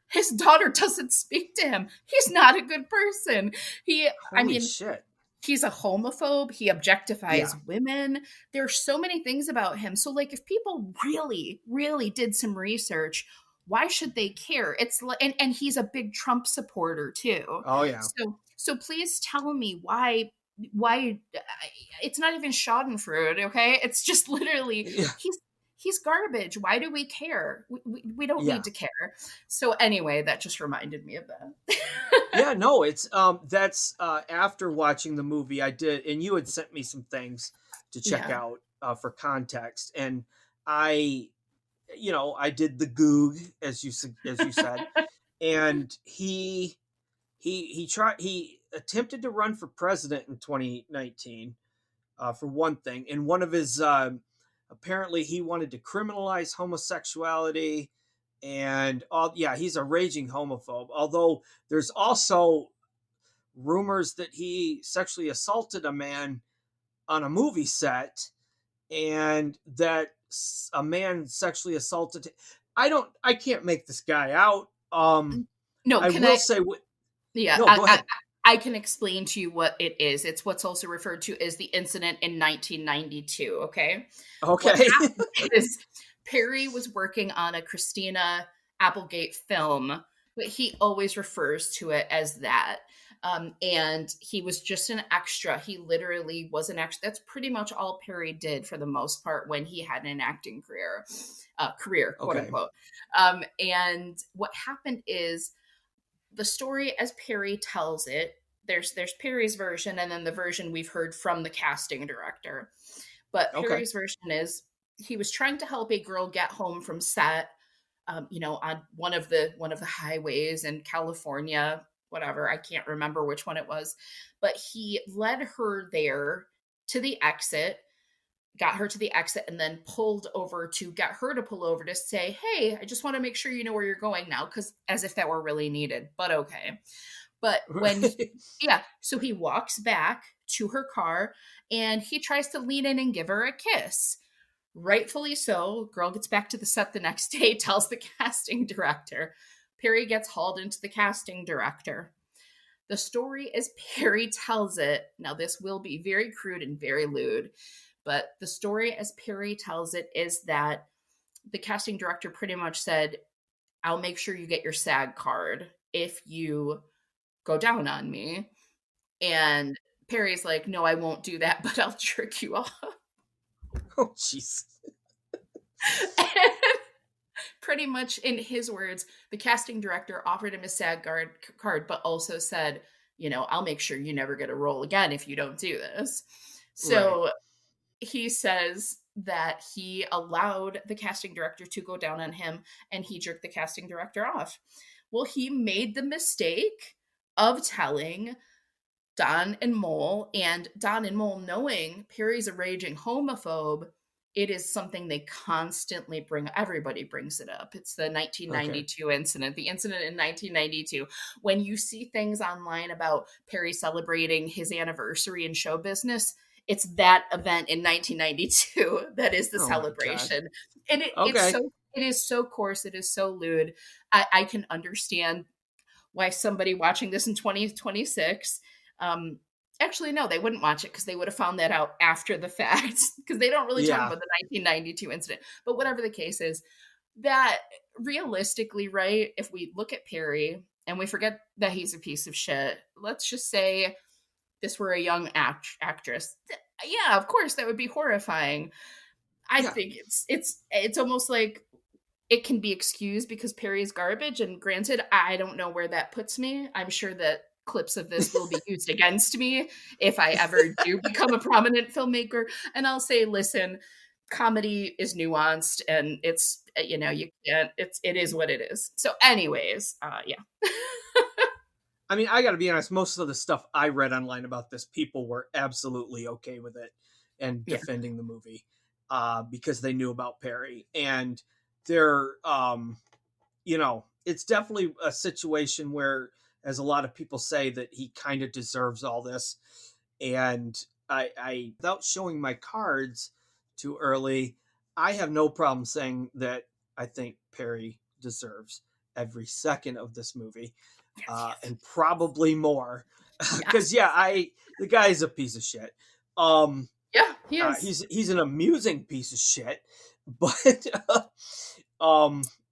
his daughter doesn't speak to him. He's not a good person. Shit. He's a homophobe. He objectifies women. There's so many things about him. So like if people really, really did some research, why should they care? It's and he's a big Trump supporter too. Oh yeah. So please tell me why it's not even Schadenfreude, okay? It's just literally he's garbage. Why do we care? We don't need to care. So anyway, that just reminded me of that. Yeah, no, it's that's after watching the movie I did, and you had sent me some things to check out for context, and I did the Goog as you said, and he attempted to run for president in 2019 for one thing, and one of his apparently he wanted to criminalize homosexuality. And he's a raging homophobe, although there's also rumors that he sexually assaulted a man on a movie set, and that a man sexually assaulted. I can't make this guy out. No, I will say. Yeah, no, go ahead. I can explain to you what it is. It's what's also referred to as the incident in 1992. Okay. Okay. What happened is Perry was working on a Christina Applegate film, but he always refers to it as that. And he was just an extra. He literally was an extra. That's pretty much all Perry did for the most part when he had an acting career, quote unquote. And what happened is the story as Perry tells it, there's Perry's version and then the version we've heard from the casting director. But Perry's version is he was trying to help a girl get home from set, on one of the highways in California, whatever. I can't remember which one it was, but he led her there to the exit, got her to the exit, and then pulled over to get her to pull over to say, hey, I just want to make sure you know where you're going now, because as if that were really needed, but okay. But when, so he walks back to her car and he tries to lean in and give her a kiss. Rightfully so. Girl gets back to the set the next day, tells the casting director. Perry gets hauled into the casting director. The story as Perry tells it, now this will be very crude and very lewd, but the story as Perry tells it is that the casting director pretty much said, I'll make sure you get your SAG card if you go down on me. And Perry's like, no, I won't do that, but I'll trick you off. Oh, jeez. And pretty much in his words, the casting director offered him a SAG card, but also said, I'll make sure you never get a role again if you don't do this. So he says that he allowed the casting director to go down on him and he jerked the casting director off. Well, he made the mistake of telling Don and Mole, and Don and Mole, knowing Perry's a raging homophobe, it is something they constantly bring. Everybody brings it up. It's the 1992 incident, the incident in 1992. When you see things online about Perry celebrating his anniversary in show business, it's that event in 1992 that is the celebration. And it is so coarse. It is so lewd. I can understand why somebody watching this in 2026, actually, no, they wouldn't watch it because they would have found that out after the fact, because they don't really talk about the 1992 incident. But whatever the case is, that realistically, right, if we look at Perry and we forget that he's a piece of shit, let's just say this were a young actress. Yeah, of course, that would be horrifying. I think it's almost like it can be excused because Perry's garbage. And granted, I don't know where that puts me. I'm sure that clips of this will be used against me if I ever do become a prominent filmmaker. And I'll say, listen, comedy is nuanced and it's, you can't, it is what it is. So anyways, I mean, I got to be honest, most of the stuff I read online about this, people were absolutely okay with it and defending the movie. because they knew about Perry. And they're, you know, it's definitely a situation where, as a lot of people say, that he kind of deserves all this. And I, without showing my cards too early, I have no problem saying that I think Perry deserves every second of this movie, and probably more. Because the guy's a piece of shit. Yeah, he is. He's an amusing piece of shit, but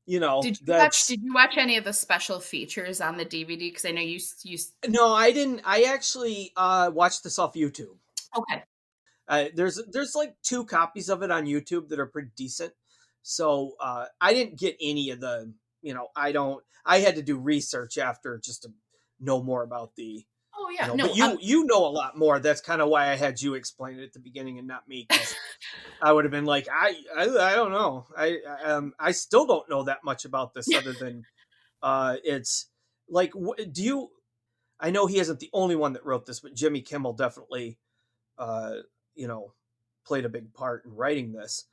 you know, Did you watch any of the special features on the DVD? Because I know you. No, I didn't. I actually watched this off YouTube. Okay. There's like 2 copies of it on YouTube that are pretty decent. So I didn't get any of the, you know, I had to do research after just to know more about the. Oh yeah, you know, but you know a lot more. That's kind of why I had you explain it at the beginning and not me. 'Cause I would have been like, I don't know. I still don't know that much about this other than it's like, I know he isn't the only one that wrote this, but Jimmy Kimmel definitely, you know, played a big part in writing this.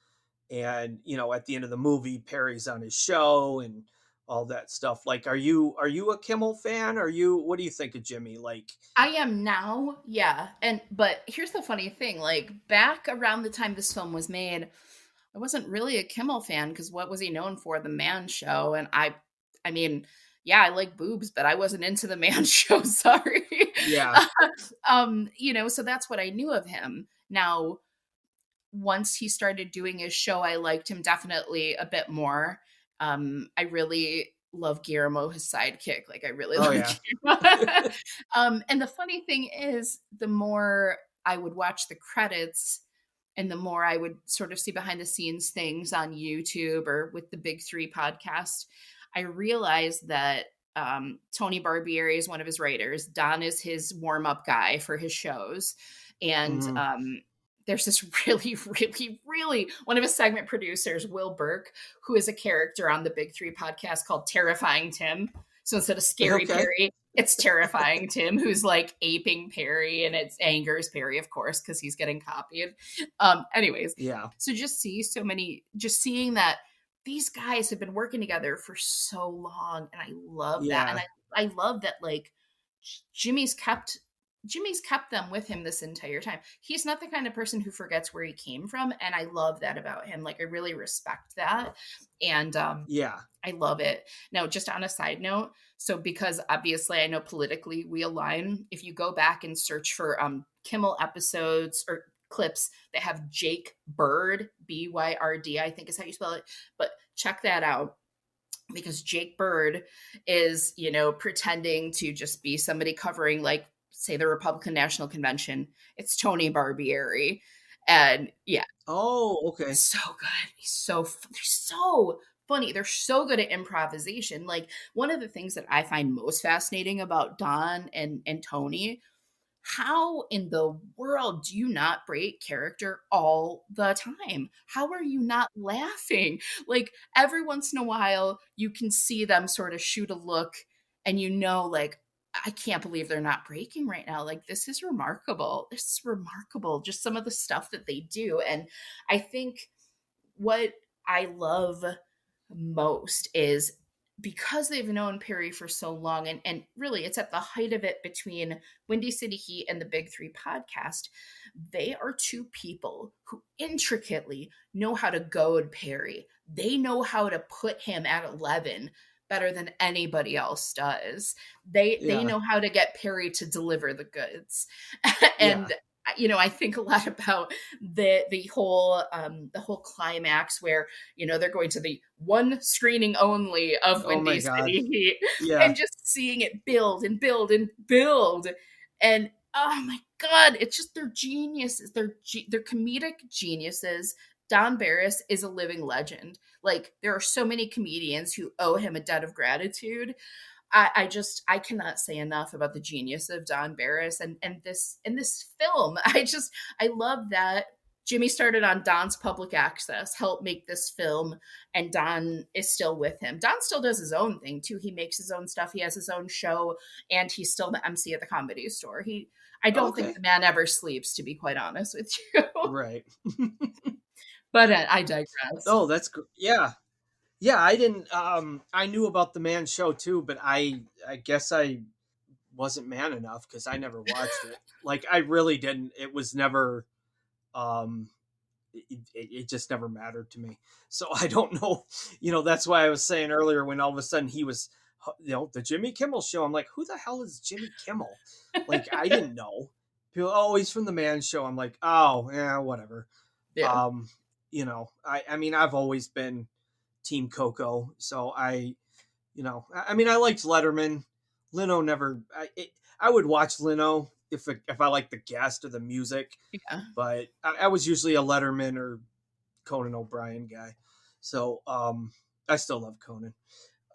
And, you know, at the end of the movie, Perry's on his show and all that stuff. Like, are you a Kimmel fan? What do you think of Jimmy? Like, I am now. Yeah. But here's the funny thing, like back around the time this film was made, I wasn't really a Kimmel fan because what was he known for? The Man Show. And I mean, yeah, I like boobs, but I wasn't into the Man Show. Sorry. Yeah. You know, so that's what I knew of him. Now, once he started doing his show, I liked him definitely a bit more. I really love Guillermo, his sidekick. Like I really love Guillermo. And the funny thing is, the more I would watch the credits and the more I would sort of see behind the scenes things on YouTube or with the Big Three podcast, I realized that Tony Barbieri is one of his writers. Don is his warm-up guy for his shows. And there's this really, really, really one of his segment producers, Will Burke, who is a character on the Big Three podcast called Terrifying Tim. So instead of Scary Perry, it's Terrifying Tim, who's like aping Perry, and it angers Perry, of course, because he's getting copied. Anyways, yeah. So just seeing that these guys have been working together for so long, and I love that, and I love that like Jimmy's kept them with him this entire time. He's not the kind of person who forgets where he came from. And I love that about him. Like, I really respect that. And I love it. Now, just on a side note, so because obviously I know politically we align, if you go back and search for Kimmel episodes or clips that have Jake Bird, Byrd, I think is how you spell it. But check that out. Because Jake Bird is, you know, pretending to just be somebody covering, like, say the Republican National Convention. It's Tony Barbieri. And yeah. Oh, okay. So good. They're so funny. They're so good at improvisation. Like, one of the things that I find most fascinating about Don and Tony, how in the world do you not break character all the time? How are you not laughing? Like, every once in a while, you can see them sort of shoot a look and you know, like, I can't believe they're not breaking right now. Like, this is remarkable. This is remarkable. Just some of the stuff that they do. And I think what I love most is because they've known Perry for so long, and really it's at the height of it between Windy City Heat and the Big Three podcast, they are two people who intricately know how to goad Perry. They know how to put him at 11 better than anybody else does. They know how to get Perry to deliver the goods. And you know, I think a lot about the whole climax where, you know, they're going to the one screening only of Windy City Heat, and just seeing it build and build and build. And oh my God, it's just, they're geniuses. They're comedic geniuses. Don Barris is a living legend. Like, there are so many comedians who owe him a debt of gratitude. I cannot say enough about the genius of Don Barris and this film. I love that Jimmy started on Don's public access, helped make this film, and Don is still with him. Don still does his own thing too. He makes his own stuff. He has his own show, and he's still the MC at the Comedy Store. I don't think the man ever sleeps, to be quite honest with you. Right. But I digress. Oh, that's yeah. Yeah, I didn't I knew about the Man Show too, but I guess I wasn't man enough because I never watched it. Like I really didn't. It was never it just never mattered to me. So I don't know, that's why I was saying earlier when all of a sudden he was, the Jimmy Kimmel Show. I'm like, who the hell is Jimmy Kimmel? Like, I didn't know. People, oh, he's from the Man Show. I'm like, oh, yeah, whatever. Yeah. I mean, I've always been Team Coco. So I liked Letterman. Leno never, I would watch Leno if I like the guest or the music. Yeah. But I was usually a Letterman or Conan O'Brien guy. So I still love Conan.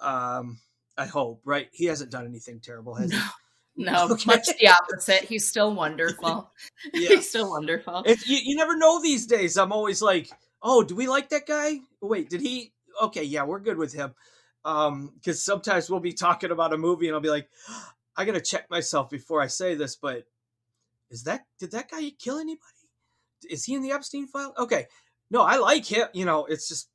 I hope, right? He hasn't done anything terrible, has he? No, Okay. Much the opposite. He's still wonderful. Yeah. He's still wonderful. You never know these days. I'm always like, oh, do we like that guy? Wait, did he? Okay, yeah, we're good with him. Because sometimes we'll be talking about a movie and I'll be like, I gotta check myself before I say this, but did that guy kill anybody? Is he in the Epstein file? Okay. No, I like him. It's just,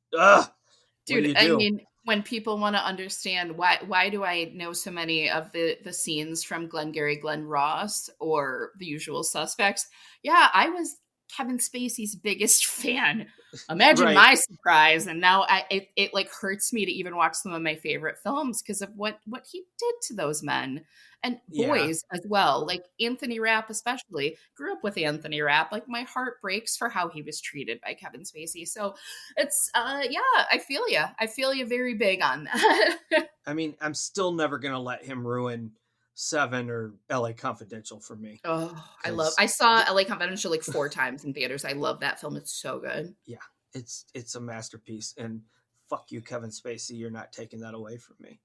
dude, I mean, when people want to understand why do I know so many of the scenes from Glengarry Glen Ross or The Usual Suspects? Yeah, I was Kevin Spacey's biggest fan. Imagine Right. my surprise. And now it like hurts me to even watch some of my favorite films because of what he did to those men and boys as well. Like Anthony Rapp, especially. Grew up with Anthony Rapp. Like my heart breaks for how he was treated by Kevin Spacey. So it's I feel you. I feel you very big on that. I mean, I'm still never gonna let him ruin Seven or LA Confidential for me. Oh, I saw LA Confidential like 4 times in theaters. I love that film. It's so good. Yeah, it's a masterpiece. And fuck you, Kevin Spacey. You're not taking that away from me.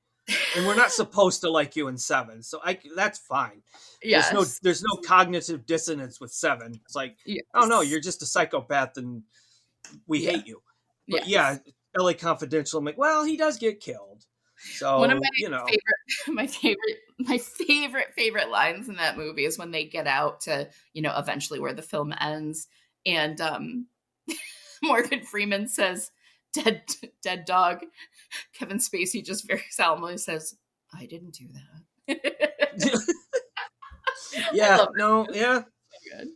And we're not supposed to like you in Seven, so that's fine. Yes. There's no cognitive dissonance with Seven. It's like, oh no, you're just a psychopath and we hate you. But yeah, LA Confidential, I'm like, well, he does get killed. So one of my favorite lines in that movie is when they get out to, eventually where the film ends, and Morgan Freeman says, dead dog. Kevin Spacey just very solemnly says, I didn't do that. Yeah, no, yeah. Good.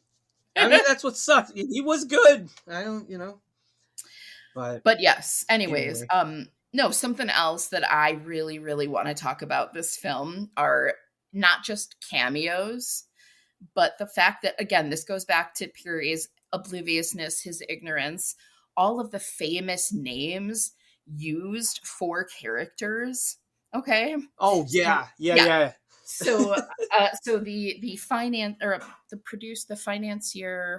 I mean, that's what sucks. He was good. I don't, But yes, anyways, no, something else that I really, really want to talk about this film are not just cameos, but the fact that, again, this goes back to Perry's obliviousness, his ignorance, all of the famous names used for characters. Okay. Oh yeah. So, the financier,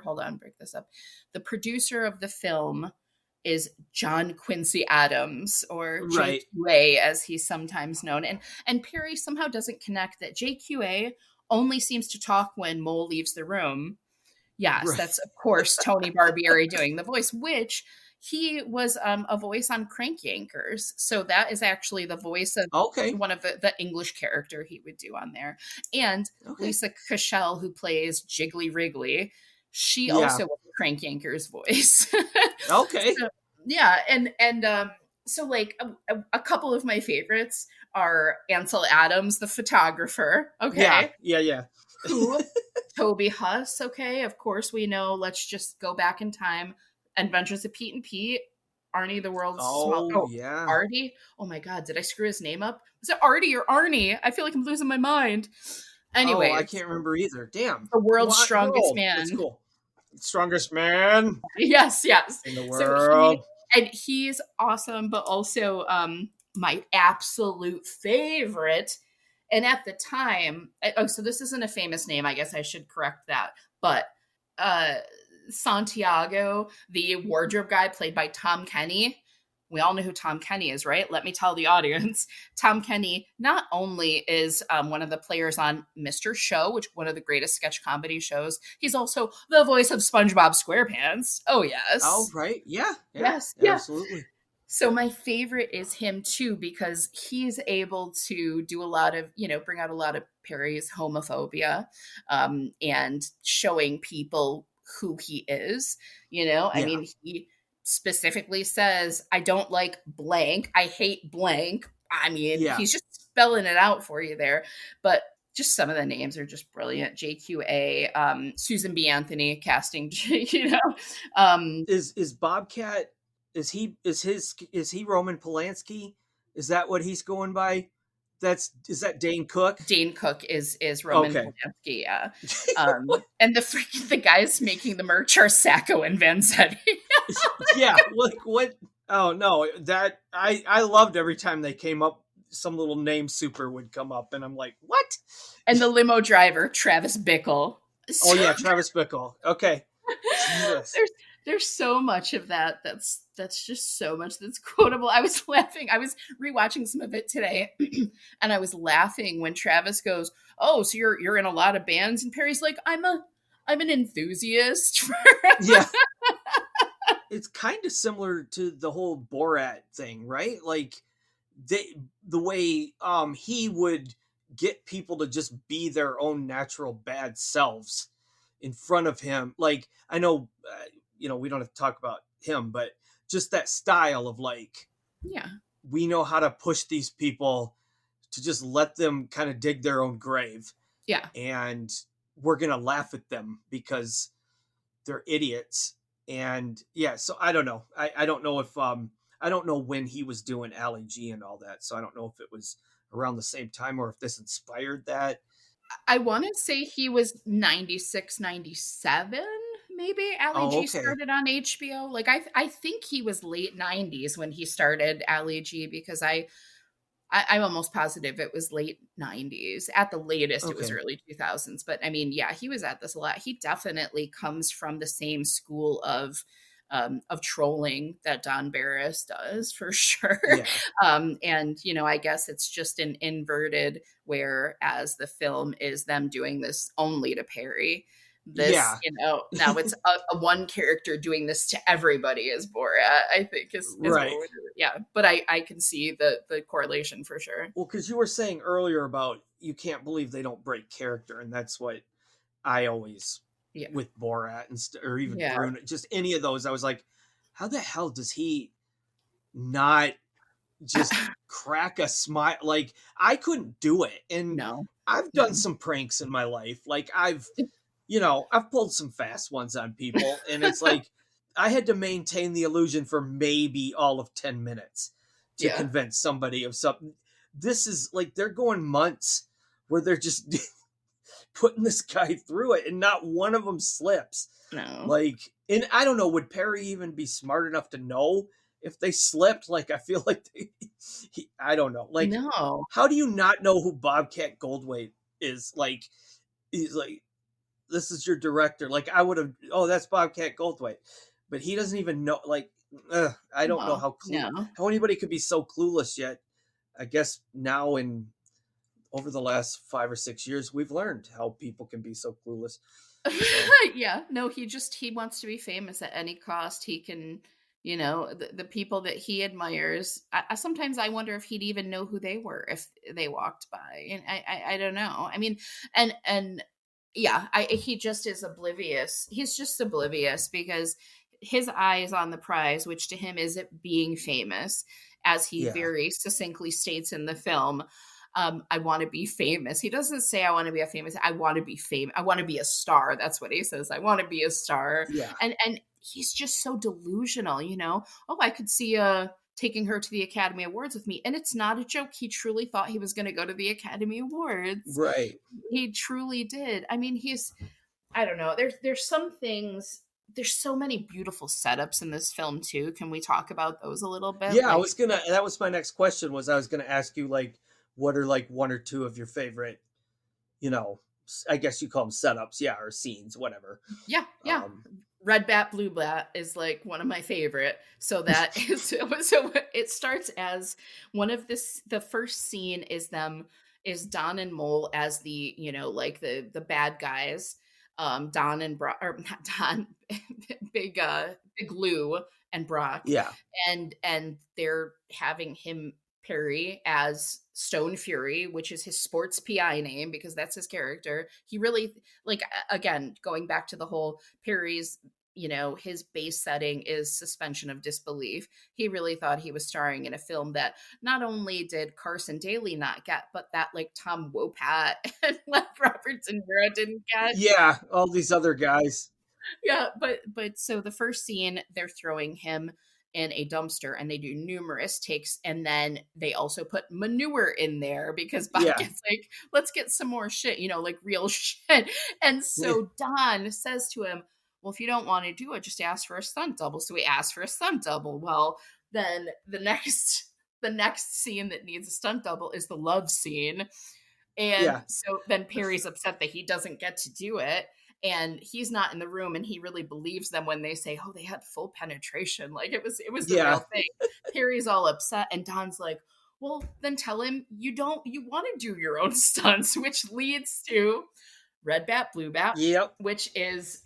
hold on, break this up. The producer of the film is John Quincy Adams, or Right. JQA as he's sometimes known. And Perry somehow doesn't connect that JQA only seems to talk when Mole leaves the room. Yes, right. That's of course Tony Barbieri doing the voice, which he was a voice on Crank Yankers. So that is actually the voice of one of the English character he would do on there. And Lisa Cashel, who plays Jiggly Wrigley, she also was a Crank Yankers voice. Okay. So, so like a couple of my favorites are Ansel Adams, the photographer. Okay. Yeah. Who? Toby Huss. Okay. Of course we know. Let's just go back in time. Adventures of Pete and Pete. Arnie, the world's small. Yeah. Artie. Oh my God. Did I screw his name up? Was it Artie or Arnie? I feel like I'm losing my mind. Anyway. I can't remember either. Damn. The world's strongest man. That's cool. Strongest man. Yes. In the world. He's awesome, but also my absolute favorite. And at the time, so this isn't a famous name. I guess I should correct that. But Santiago, the wardrobe guy played by Tom Kenny. We all know who Tom Kenny is, right? Let me tell the audience. Tom Kenny not only is one of the players on Mr. Show, which is one of the greatest sketch comedy shows, he's also the voice of SpongeBob SquarePants. Oh, yes. Oh, right. Yeah. Yes. Absolutely. So my favorite is him too, because he's able to do a lot of, bring out a lot of Perry's homophobia and showing people who he is, I mean, he specifically says, I don't like blank, I hate blank. I mean, Yeah. he's just spelling it out for you there. But just some of the names are just brilliant. JQA, Susan B. Anthony casting, you know. Is Bobcat, is he Roman Polanski? Is that what he's going by? Is that Dane Cook? Dane Cook is Roman Polanski, yeah. And the guys making the merch are Sacco and Vanzetti. Yeah, like what? Oh no, that I loved every time they came up. Some little name super would come up, and I'm like, what? And the limo driver, Travis Bickle. Oh yeah, Travis Bickle. Okay. There's so much of that. That's just so much that's quotable. I was laughing. I was rewatching some of it today, and I was laughing when Travis goes, "Oh, so you're in a lot of bands?" And Perry's like, "I'm an enthusiast." Yeah. It's kind of similar to the whole Borat thing, right? Like the way he would get people to just be their own natural bad selves in front of him. Like, I know, we don't have to talk about him, but just that style of like, yeah, we know how to push these people to just let them kind of dig their own grave. Yeah. And we're going to laugh at them because they're idiots. And yeah, so I don't know. I don't know if, I don't know when he was doing Ali G and all that. So I don't know if it was around the same time or if this inspired that. I want to say he was 96, 97, maybe. Ali G started on HBO. Like, I think he was late 90s when he started Ali G, because I'm almost positive it was late 90s. At the latest, it was early 2000s. But I mean, yeah, he was at this a lot. He definitely comes from the same school of trolling that Don Barris does, for sure. Yeah. And, I guess it's just an inverted, whereas the film is them doing this only to Perry. Now it's a one character doing this to everybody as Borat, I think is right. Yeah. But I can see the correlation for sure. Well, because you were saying earlier about you can't believe they don't break character. And that's what I always, with Borat or even Bruno, just any of those, I was like, how the hell does he not just crack a smile? Like, I couldn't do it. And I've done some pranks in my life. Like, I've pulled some fast ones on people, and it's like, I had to maintain the illusion for maybe all of 10 minutes to convince somebody of something. This is like, they're going months where they're just putting this guy through it, and not one of them slips. No. Like, and I don't know, would Perry even be smart enough to know if they slipped? Like, I feel like I don't know. Like, no. How do you not know who Bobcat Goldthwait is? Like, he's like, this is your director. Like, I would have, that's Bobcat Goldthwait. But he doesn't even know, like, I don't know how anybody could be so clueless yet. I guess now over the last 5 or 6 years, we've learned how people can be so clueless. So. Yeah, no, he wants to be famous at any cost. He can, the people that he admires. Sometimes I wonder if he'd even know who they were if they walked by. And I don't know. I mean, and yeah, he just is oblivious. He's just oblivious because his eye is on the prize, which to him is it being famous, as he very succinctly states in the film. I want to be famous. He doesn't say I want to be a famous. I want to be famous. I want to be a star. That's what he says. I want to be a star. Yeah. And he's just so delusional, I could see taking her to the Academy Awards with me. And it's not a joke. He truly thought he was going to go to the Academy Awards. Right. He truly did. I mean, I don't know. There's some things. There's so many beautiful setups in this film too. Can we talk about those a little bit? Yeah, that was my next question. I was going to ask you, like, what are like one or two of your favorite, I guess you call them setups, or scenes, whatever. Yeah. Red Bat, Blue Bat is like one of my favorite. So that is, so it starts as one of the first scene is Don and Mole as the, like the bad guys. Don and Brock, or not Don, Big Lou and Brock. Yeah. And they're having him, Perry, as Stone Fury, which is his sports PI name because that's his character. He really, like, again, going back to the whole Perry's, his base setting is suspension of disbelief. He really thought he was starring in a film that not only did Carson Daly not get, but that like Tom Wopat and like Robert De Niro didn't get. Yeah, all these other guys. Yeah, but so the first scene, they're throwing him in a dumpster, and they do numerous takes, and then they also put manure in there because Bobcat's like, let's get some more shit, like real shit. And so Don says to him, well, if you don't want to do it, just ask for a stunt double. So he asked for a stunt double. Well, then the next scene that needs a stunt double is the love scene. And so then Perry's upset that he doesn't get to do it. And he's not in the room, and he really believes them when they say, oh, they had full penetration. Like it was the real thing. Perry's all upset, and Don's like, well, then tell him you want to do your own stunts, which leads to Red Bat, Blue Bat, which is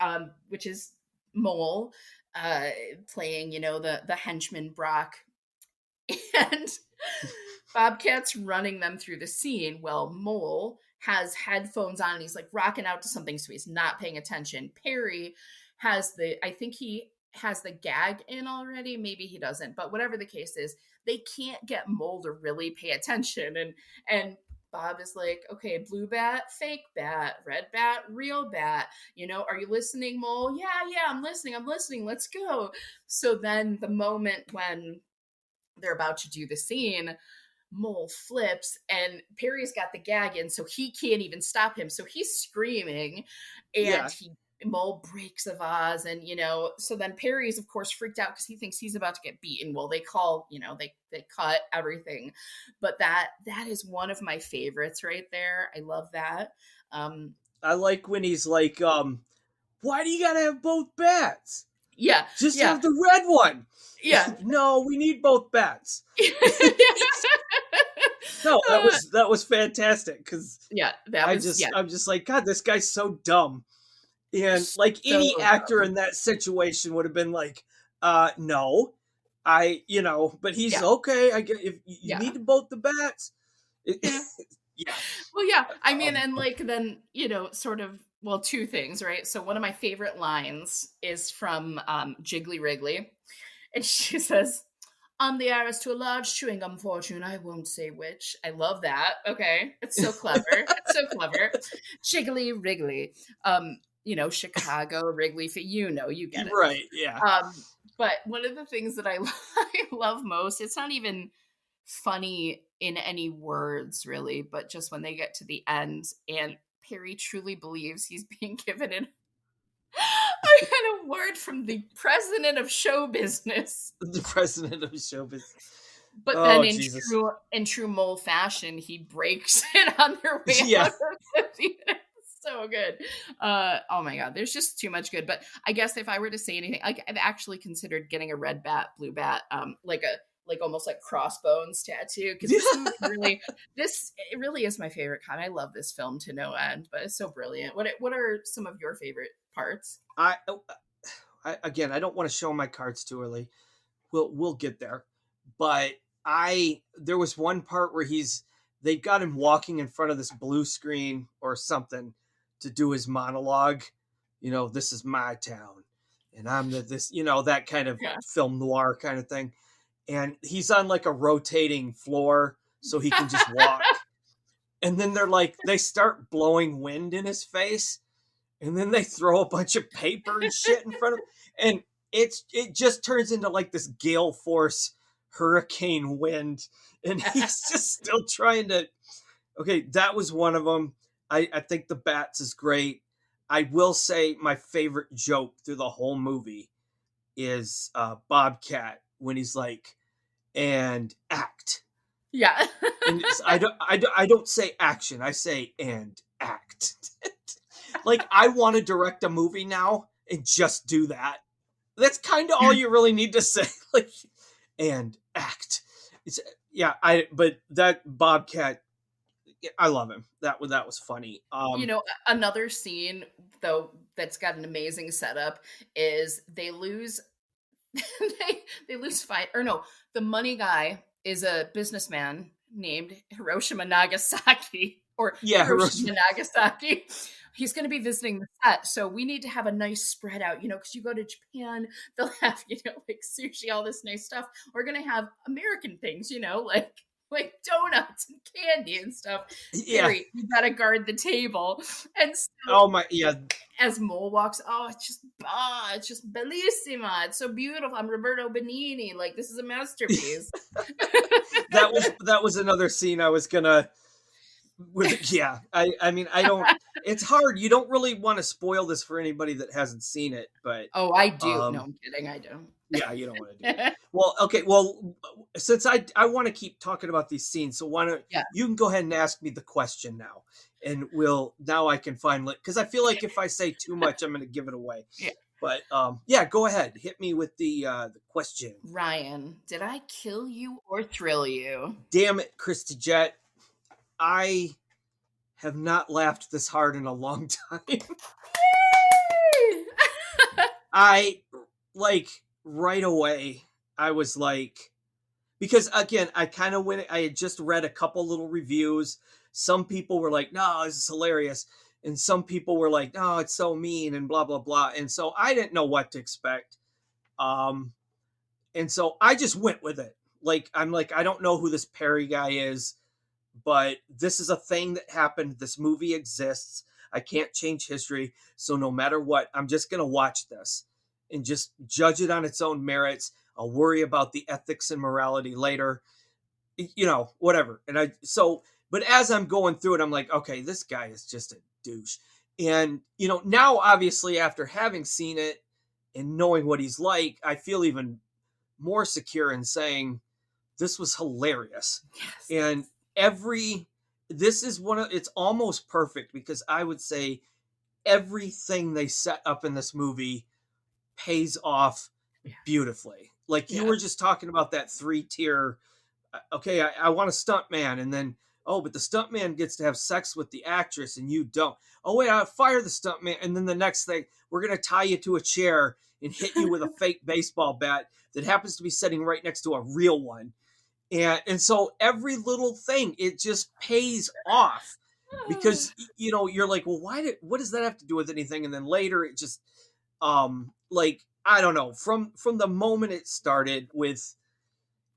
Mole playing, the henchman Brock. And Bobcat's running them through the scene. Well, Mole has headphones on and he's like rocking out to something, so he's not paying attention. Perry I think he has the gag in already. Maybe he doesn't, but whatever the case is, they can't get Mole to really pay attention. And Bob is like, okay, blue bat, fake bat, red bat, real bat. Are you listening, Mole? Yeah, I'm listening. Let's go. So then the moment when they're about to do the scene, Mole flips and Perry's got the gag in, so he can't even stop him. So he's screaming and Mole breaks a vase, and so then Perry's of course freaked out because he thinks he's about to get beaten. Well, they call, they cut everything, but that is one of my favorites right there. I love that. I like when he's like, why do you gotta have both bats? Yeah, just have the red one. Yeah, no, we need both bats. No, that was fantastic because I'm just like, God, this guy's so dumb. And like any actor in that situation would have been like, no, but he's okay. I get if you need both the bats. Well, yeah. I mean, and like then, sort of, well, two things, right? So one of my favorite lines is from Jiggly Wriggly. And she says, I'm the heiress to a large chewing gum fortune. I won't say which. I love that. Okay. It's so clever. Jiggly Wriggly. Chicago, Wrigley, you get it. Right, yeah. But one of the things that I love most, it's not even funny in any words, really, but just when they get to the end and Perry truly believes he's being given an award from the president of show business. The president of show business. But then in true Mole fashion, he breaks it on their way out of the theater. So good. Oh my God, there's just too much good. But I guess if I were to say anything, like I've actually considered getting a red bat, blue bat, like almost like crossbones tattoo, because this really is my favorite kind. I love this film to no end, but it's so brilliant. What are some of your favorite parts? I again, I don't want to show my cards too early. We'll get there, but there was one part where they got him walking in front of this blue screen or something to do his monologue. This is my town, and I'm that kind of film noir kind of thing. And he's on like a rotating floor so he can just walk. And then they start blowing wind in his face. And then they throw a bunch of paper and shit in front of him. And it just turns into like this gale force hurricane wind. And he's just still trying to. Okay, that was one of them. I think the bats is great. I will say my favorite joke through the whole movie is Bobcat when he's like, and act. Yeah. And I don't say action. I say and act. Like I want to direct a movie now and just do that. That's kind of all you really need to say. Like and act. But that Bobcat, I love him. That was funny. Another scene though that's got an amazing setup is they lose fight, or no, the money guy is a businessman named Hiroshima Nagasaki, or Hiroshima Nagasaki, he's going to be visiting the set, so we need to have a nice spread out, because you go to Japan, they'll have, like sushi, all this nice stuff. We're going to have American things, like donuts and candy and stuff. Yeah. Harry, you got to guard the table. And so, oh my, yeah. As Mole walks, it's just bellissima. It's so beautiful. I'm Roberto Benigni. Like, this is a masterpiece. that was another scene I was gonna. Yeah, I mean, I don't. It's hard. You don't really want to spoil this for anybody that hasn't seen it, but I do. No, I'm kidding. I don't. Yeah, you don't want to do it. Well, okay. Well, since I want to keep talking about these scenes, so why don't you can go ahead and ask me the question now, and now I can finally, because I feel like if I say too much, I'm going to give it away. Yeah. But go ahead. Hit me with the question. Ryan, did I kill you or thrill you? Damn it, Kristy Jett. I have not laughed this hard in a long time. I right away, I was like, because again, I kind of went, I had just read a couple little reviews. Some people were like, no, this is hilarious. And some people were like, no, it's so mean and blah, blah, blah. And so I didn't know what to expect. And so I just went with it. Like, I'm like, I don't know who this Perry guy is, but this is a thing that happened. This movie exists. I can't change history. So no matter what, I'm just going to watch this and just judge it on its own merits. I'll worry about the ethics and morality later, whatever. But as I'm going through it, I'm like, okay, this guy is just a douche. And, now obviously after having seen it and knowing what he's like, I feel even more secure in saying this was hilarious. Yes. And this is it's almost perfect, because I would say everything they set up in this movie pays off beautifully. Like you were just talking about that 3-tier. Okay, I want a stunt man, and then but the stunt man gets to have sex with the actress and you don't. Oh wait, I'll fire the stunt man, and then the next thing, we're gonna tie you to a chair and hit you with a fake baseball bat that happens to be sitting right next to a real one. And so every little thing, it just pays off, because you're like, well, what does that have to do with anything? And then later it just I don't know, from the moment it started with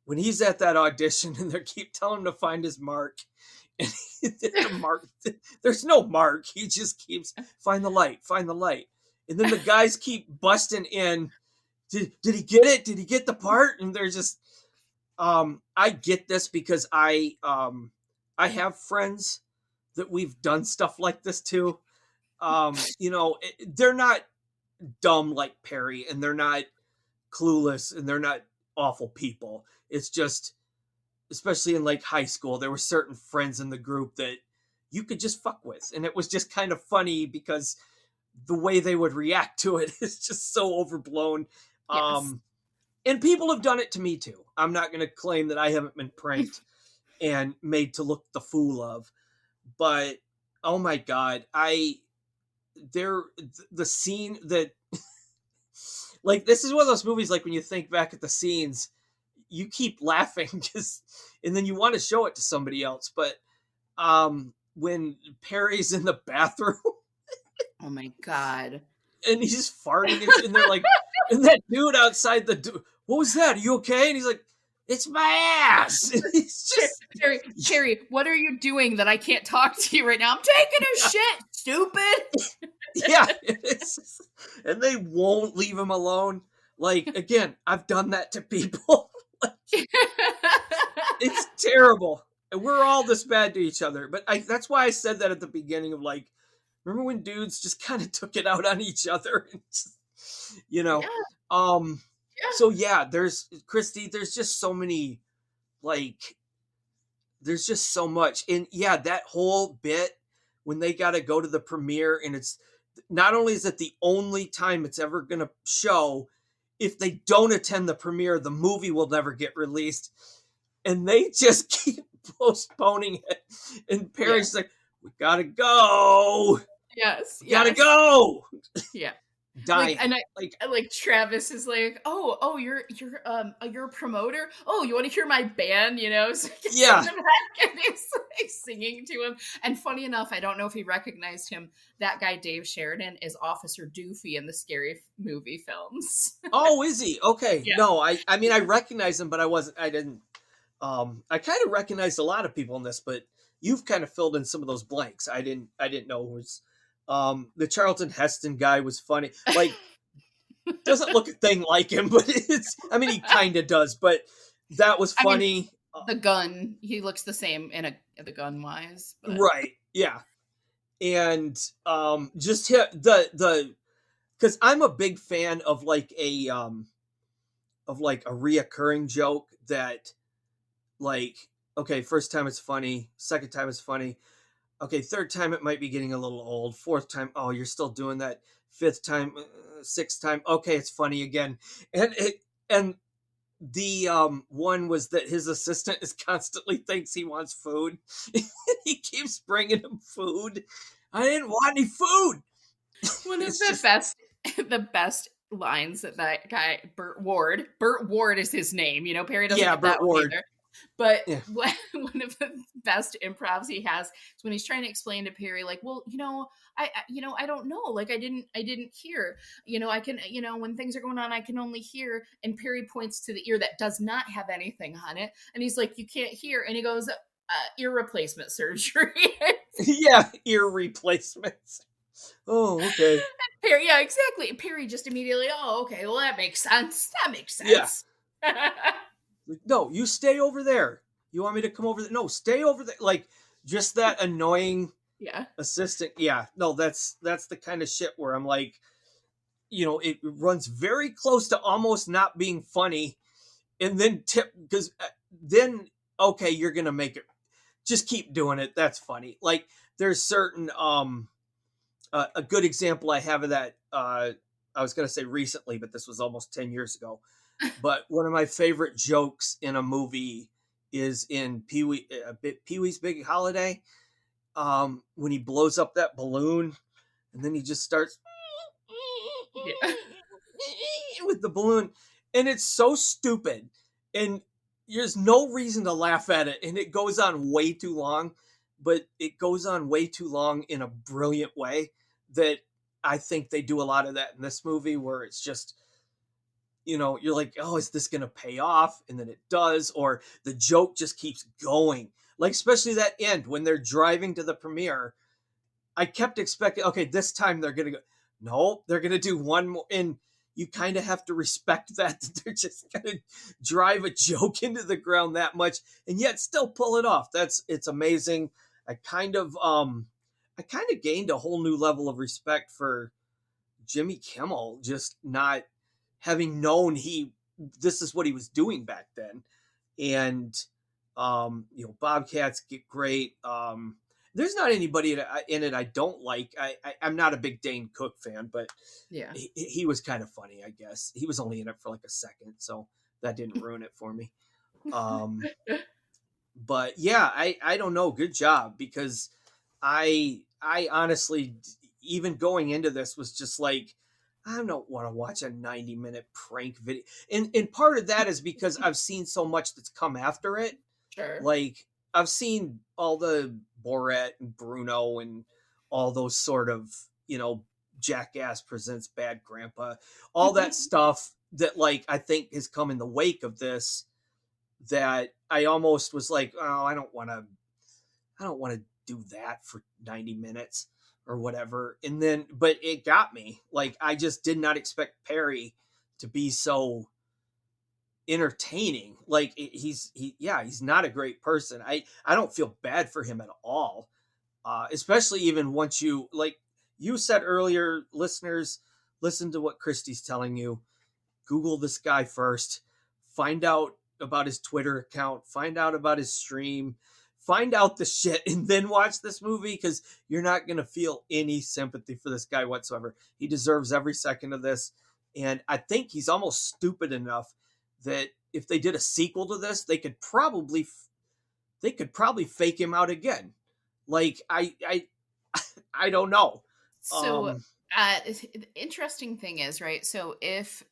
when he's at that audition and they keep telling him to find his mark, and there's no mark. He just keeps find the light. And then the guys keep busting in. Did he get it? Did he get the part? And they're just, I get this because I have friends that we've done stuff like this to. They're not dumb like Perry, and they're not clueless, and they're not awful people. It's just, especially in like high school, there were certain friends in the group that you could just fuck with. And it was just kind of funny because the way they would react to it is just so overblown. Yes. And people have done it to me too. I'm not going to claim that I haven't been pranked and made to look the fool of, but oh my God, the scene that, like, this is one of those movies, like when you think back at the scenes, you keep laughing and then you want to show it to somebody else. But when Perry's in the bathroom, oh my God, and he's just farting, and they're like, and that dude outside the door, what was that? Are you okay? And he's like, it's my ass. And he's just, Perry, what are you doing that I can't talk to you right now? I'm taking a shit, stupid. Yeah, and they won't leave him alone. Like, again, I've done that to people. It's terrible. And we're all this bad to each other. But that's why I said that at the beginning of, like, remember when dudes just kind of took it out on each other? And just, Yeah. So yeah, there's Kristy, there's just so many, like, there's just so much. And yeah, that whole bit when they got to go to the premiere, and it's not only is it the only time it's ever going to show, if they don't attend the premiere, the movie will never get released. And they just keep postponing it. And Perry's like, we gotta go. Yes. Gotta go. Yeah. dying. Like Travis is like, oh, you're a promoter. Oh, you want to hear my band? You know, so yeah. And he's like singing to him. And funny enough, I don't know if he recognized him. That guy Dave Sheridan is Officer Doofy in the Scary Movie films. Oh, is he? Okay. Yeah. No, I mean I recognize him, but I didn't. I kind of recognized a lot of people in this, but you've kind of filled in some of those blanks. I didn't know who was. The Charlton Heston guy was funny. Like, doesn't look a thing like him, but he kind of does, but that was funny. The gun, he looks the same in the gun wise. But. Right. Yeah. And, just cause I'm a big fan of like a reoccurring joke that like, okay, first time it's funny, second time it's funny. Okay, third time it might be getting a little old. Fourth time, oh, you're still doing that. Fifth time, sixth time, okay, it's funny again. And the one was that his assistant constantly thinks he wants food. He keeps bringing him food. I didn't want any food. One of the best lines that guy Burt Ward is his name. You know, Perry doesn't get that one either. But one of the best improvs he has is when he's trying to explain to Perry, like, well, I don't know, like I didn't hear, I can, when things are going on, I can only hear. And Perry points to the ear that does not have anything on it, and he's like, you can't hear, and he goes, ear replacement surgery. Yeah, ear replacements. Oh, okay. Perry, yeah, exactly. Perry just immediately, oh, okay, well that makes sense. Yeah. No, you stay over there. You want me to come over there? No, stay over there. Like, just that annoying assistant. Yeah, no, that's the kind of shit where I'm like, it runs very close to almost not being funny. And then because then, okay, you're going to make it. Just keep doing it. That's funny. Like, there's certain, a good example I have of that, I was going to say recently, but this was almost 10 years ago. But one of my favorite jokes in a movie is in Pee-wee's Big Holiday, when he blows up that balloon, and then he just starts with the balloon, and it's so stupid, and there's no reason to laugh at it, and it goes on way too long, but it goes on way too long in a brilliant way that I think they do a lot of that in this movie, where it's just, you're like, oh, is this going to pay off? And then it does, or the joke just keeps going. Like, especially that end when they're driving to the premiere. I kept expecting, okay, this time they're going to go. No, they're going to do one more. And you kind of have to respect that they're just going to drive a joke into the ground that much and yet still pull it off. It's amazing. I kind of gained a whole new level of respect for Jimmy Kimmel, just not having known this is what he was doing back then. And, Bobcats get great. There's not anybody in it I don't like. I'm not a big Dane Cook fan, but yeah, he was kind of funny, I guess. He was only in it for like a second, so that didn't ruin it for me. But yeah, I don't know. Good job, because I honestly, even going into this, was just like, I don't want to watch a 90-minute prank video. And part of that is because I've seen so much that's come after it. Sure. Like, I've seen all the Borat and Bruno and all those sort of, Jackass Presents Bad Grandpa, all that stuff that, like, I think has come in the wake of this, that I almost was like, oh, I don't want to do that for 90 minutes. Or whatever. And then, but it got me. Like, I just did not expect Perry to be so entertaining. Like, he's not a great person. I don't feel bad for him at all. Especially even once like you said earlier, listeners, listen to what Kristy's telling you. Google this guy first. Find out about his Twitter account. Find out about his stream. Find out the shit and then watch this movie, because you're not going to feel any sympathy for this guy whatsoever. He deserves every second of this. And I think he's almost stupid enough that if they did a sequel to this, they could probably fake him out again. Like, I don't know. So The interesting thing is, right? So if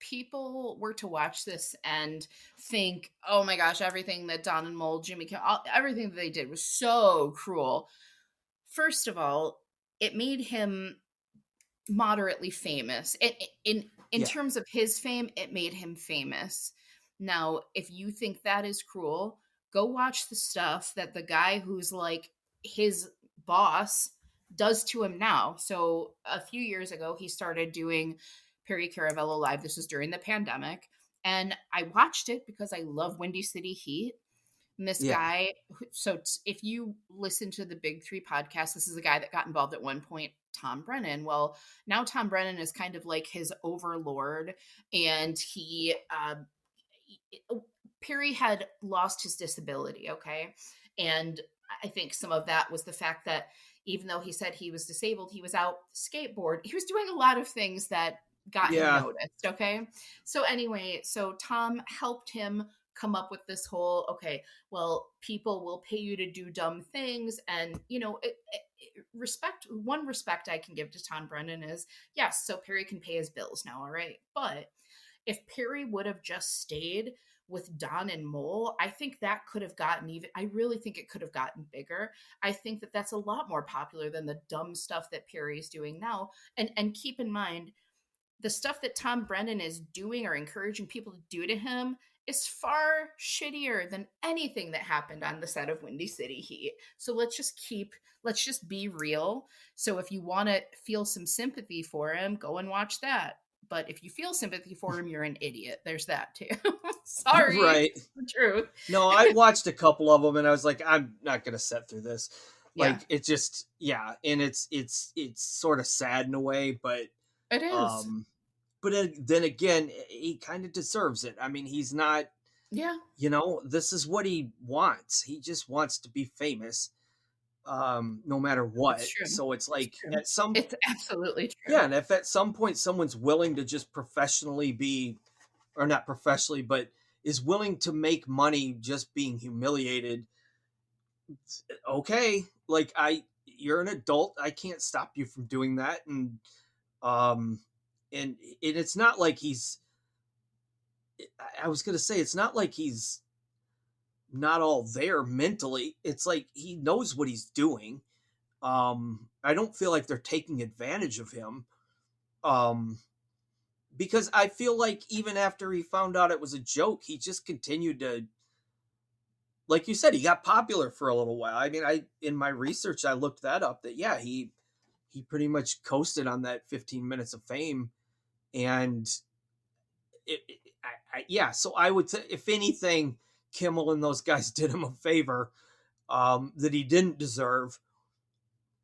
people were to watch this and think, oh my gosh, everything that Don and Mole, Jimmy Kimmel, everything that they did was so cruel. First of all, it made him moderately famous. In terms of his fame, it made him famous. Now, if you think that is cruel, go watch the stuff that the guy who's like his boss does to him now. So a few years ago, he started doing Perry Caravello Live. This was during the pandemic. And I watched it because I love Windy City Heat. And this guy, so if you listen to the Big Three podcast, this is a guy that got involved at one point, Tom Brennan. Well, now Tom Brennan is kind of like his overlord. And Perry had lost his disability, okay? And I think some of that was the fact that even though he said he was disabled, he was out skateboard. He was doing a lot of things that got him noticed, okay? So anyway, so Tom helped him come up with this whole, okay, well, people will pay you to do dumb things. And, you know, one respect I can give to Tom Brennan is, yes, so Perry can pay his bills now, all right? But if Perry would have just stayed with Don and Mole, I think that could have gotten I really think it could have gotten bigger. I think that that's a lot more popular than the dumb stuff that Perry's doing now. And keep in mind, the stuff that Tom Brennan is doing or encouraging people to do to him is far shittier than anything that happened on the set of Windy City Heat. So let's just be real. So if you want to feel some sympathy for him, go and watch that. But if you feel sympathy for him, you're an idiot. There's that too. Sorry. Right. It's the truth. No, I watched a couple of them and I was like, I'm not going to sit through this. Like, Yeah. it just, and it's sort of sad in a way, but it is. But then again, he kind of deserves it. I mean, he's not, you know, this is what he wants. He just wants to be famous, no matter what. So it's like it's absolutely true. Yeah, and if at some point someone's willing to just professionally be, or not professionally, but is willing to make money just being humiliated, okay, like you're an adult. I can't stop you from doing that. And it's not like I was going to say, it's not like he's not all there mentally. It's like he knows what he's doing. I don't feel like they're taking advantage of him. Because I feel like even after he found out it was a joke, he just continued to, like you said, he got popular for a little while. I mean, in my research, I looked that up, that he pretty much coasted on that 15 minutes of fame. And so I would say, if anything, Kimmel and those guys did him a favor that he didn't deserve.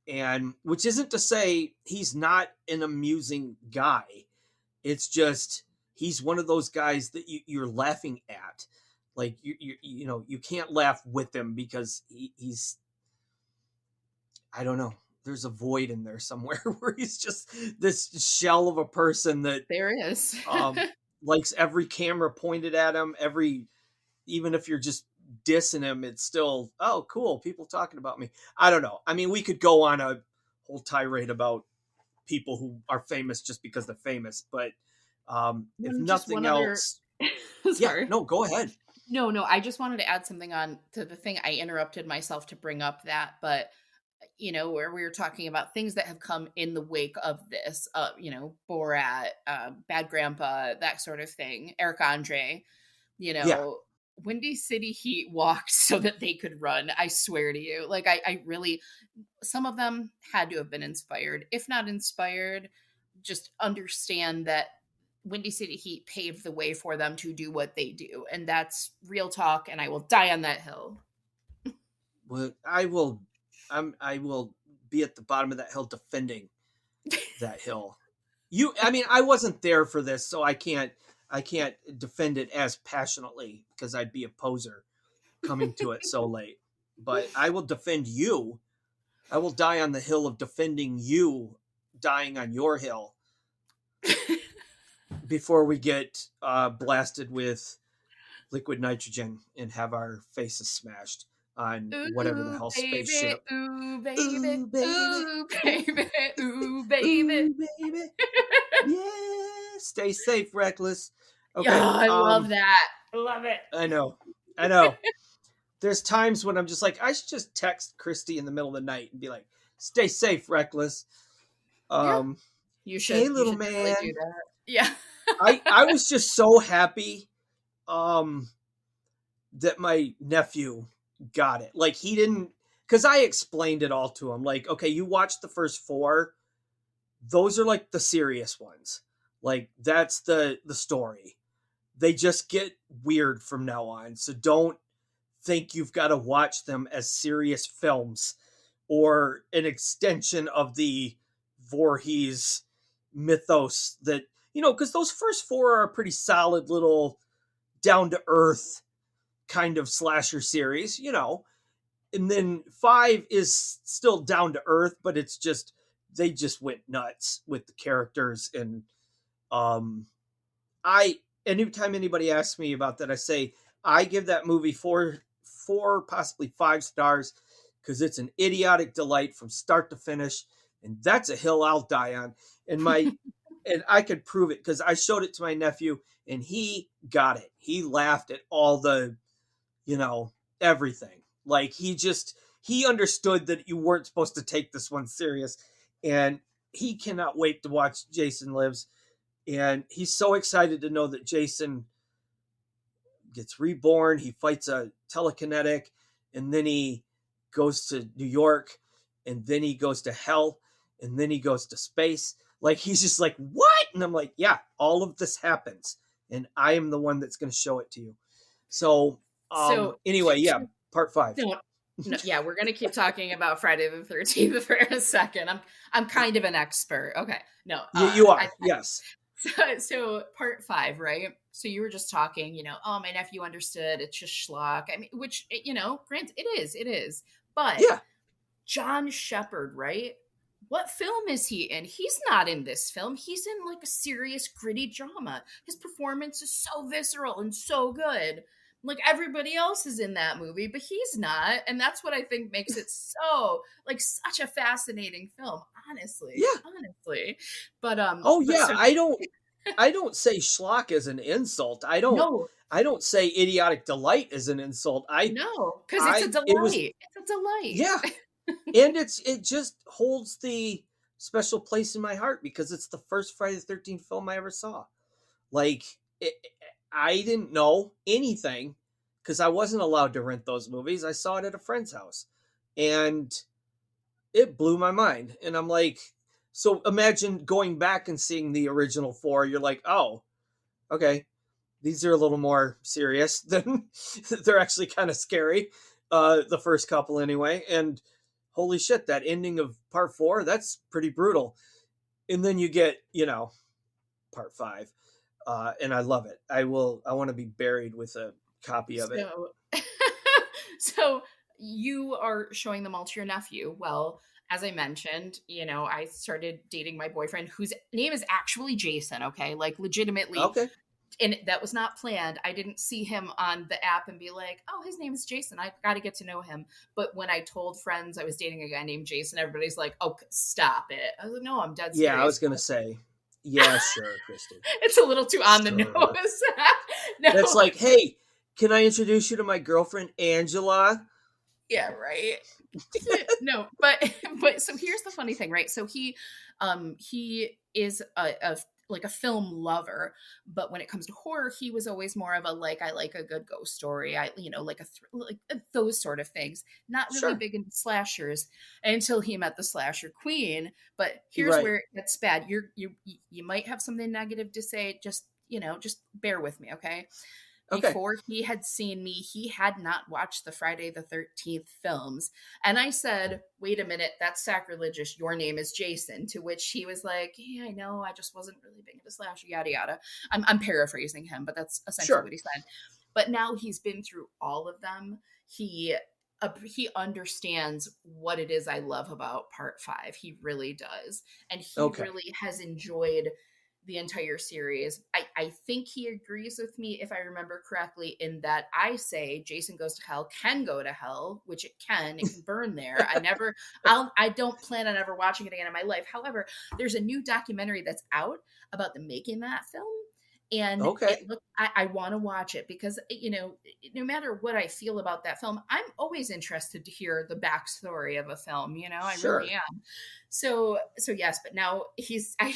And which isn't to say he's not an amusing guy. It's just, he's one of those guys that you're laughing at. Like, you know, you can't laugh with him because he's, I don't know. There's a void in there somewhere where he's just this shell of a person that there is likes every camera pointed at him. Even if you're just dissing him, it's still, oh, cool, people talking about me. I don't know. I mean, we could go on a whole tirade about people who are famous just because they're famous, but if nothing else, no, go ahead. No, I just wanted to add something on to the thing. I interrupted myself to bring up that, but you know, where we were talking about things that have come in the wake of this, you know, Borat, Bad Grandpa, that sort of thing, Eric Andre, you know, Windy City Heat walked so that they could run. I swear to you. Like, I really, some of them had to have been inspired. If not inspired, just understand that Windy City Heat paved the way for them to do what they do. And that's real talk. And I will die on that hill. Well, I will be at the bottom of that hill defending that hill. I mean, I wasn't there for this, so I can't defend it as passionately because I'd be a poser coming to it so late. But I will defend you. I will die on the hill of defending you, dying on your hill before we get blasted with liquid nitrogen and have our faces smashed. on Ooh, whatever the hell baby, spaceship. ooh, baby, Ooh, baby. ooh, baby, ooh, baby. Ooh, baby. Yeah. Stay safe, Reckless. Yeah, Okay. I love that. Love it. I know. There's times when I'm just like, I should just text Kristy in the middle of the night and be like, stay safe, Reckless. You should. Hey, little you should man. totally do that. Yeah. I was just so happy that my nephew got it. Like, he didn't, because I explained it all to him. Like, okay, you watched the first 4. Those are like the serious ones. Like, that's the story. They just get weird from now on. So don't think you've got to watch them as serious films or an extension of the Voorhees mythos that, because those first 4 are a pretty solid little down to earth kind of slasher series, and then 5 is still down to earth, but it's just, they just went nuts with the characters. And anytime anybody asks me about that, I say I give that movie 4 possibly 5 stars, because it's an idiotic delight from start to finish, and that's a hill I'll die on. And and I could prove it because I showed it to my nephew and he got it. He laughed at all the, everything. Like, he understood that you weren't supposed to take this one serious, and he cannot wait to watch Jason Lives. And he's so excited to know that Jason gets reborn. He fights a telekinetic, and then he goes to New York, and then he goes to hell, and then he goes to space. Like, he's just like, what? And I'm like, yeah, all of this happens, and I am the one that's going to show it to you. So anyway, yeah, part 5. No, yeah, we're gonna keep talking about Friday the 13th for a second. I'm kind of an expert. Okay, no, you are. Yes. So part 5, right? So you were just talking, oh, my nephew understood. It's just schlock. I mean, which, granted, it is. But yeah, John Shepherd, right? What film is he in? He's not in this film. He's in like a serious, gritty drama. His performance is so visceral and so good. Like, everybody else is in that movie, but he's not. And that's what I think makes it so, like, such a fascinating film, honestly. Yeah. Honestly. But, I don't say schlock as an insult. I don't say idiotic delight as an insult. No, because it's a delight. It's a delight. Yeah. And it just holds the special place in my heart because it's the first Friday the 13th film I ever saw. Like, I didn't know anything because I wasn't allowed to rent those movies. I saw it at a friend's house and it blew my mind. And I'm like, so imagine going back and seeing the original 4. You're like, oh, okay, these are a little more serious than they're actually kind of scary. The first couple anyway. And holy shit, that ending of part 4, that's pretty brutal. And then you get, part 5. And I love it. I want to be buried with a copy of it. So you are showing them all to your nephew. Well, as I mentioned, I started dating my boyfriend whose name is actually Jason. Okay. Like, legitimately. Okay. And that was not planned. I didn't see him on the app and be like, oh, his name is Jason. I got to get to know him. But when I told friends I was dating a guy named Jason, everybody's like, oh, stop it. I was like, no, I'm dead serious. Yeah, I was going to say, yeah, sure, Kristy. It's a little too on the nose. No. That's like, hey, can I introduce you to my girlfriend, Angela? Yeah, right. No, but so here's the funny thing, right? So he is a film lover, but when it comes to horror, he was always more of a I like a good ghost story. Those sort of things. Not really big into slashers until he met the slasher queen. But here's where it gets bad. You might have something negative to say. Just bear with me, okay? Before he had seen me, he had not watched the Friday the 13th films. And I said, wait a minute, that's sacrilegious. Your name is Jason. To which he was like, yeah, I know. I just wasn't really big into slasher, yada, yada. I'm paraphrasing him, but that's essentially what he said. But now he's been through all of them. He understands what it is I love about part 5. He really does. And he really has enjoyed the entire series. I think he agrees with me, if I remember correctly, in that I say Jason Goes to Hell can go to hell, which it can burn there. I don't plan on ever watching it again in my life. However, there's a new documentary that's out about the making that film. And I want to watch it because, you know, no matter what I feel about that film, I'm always interested to hear the backstory of a film, you know, I really am. So yes, but now I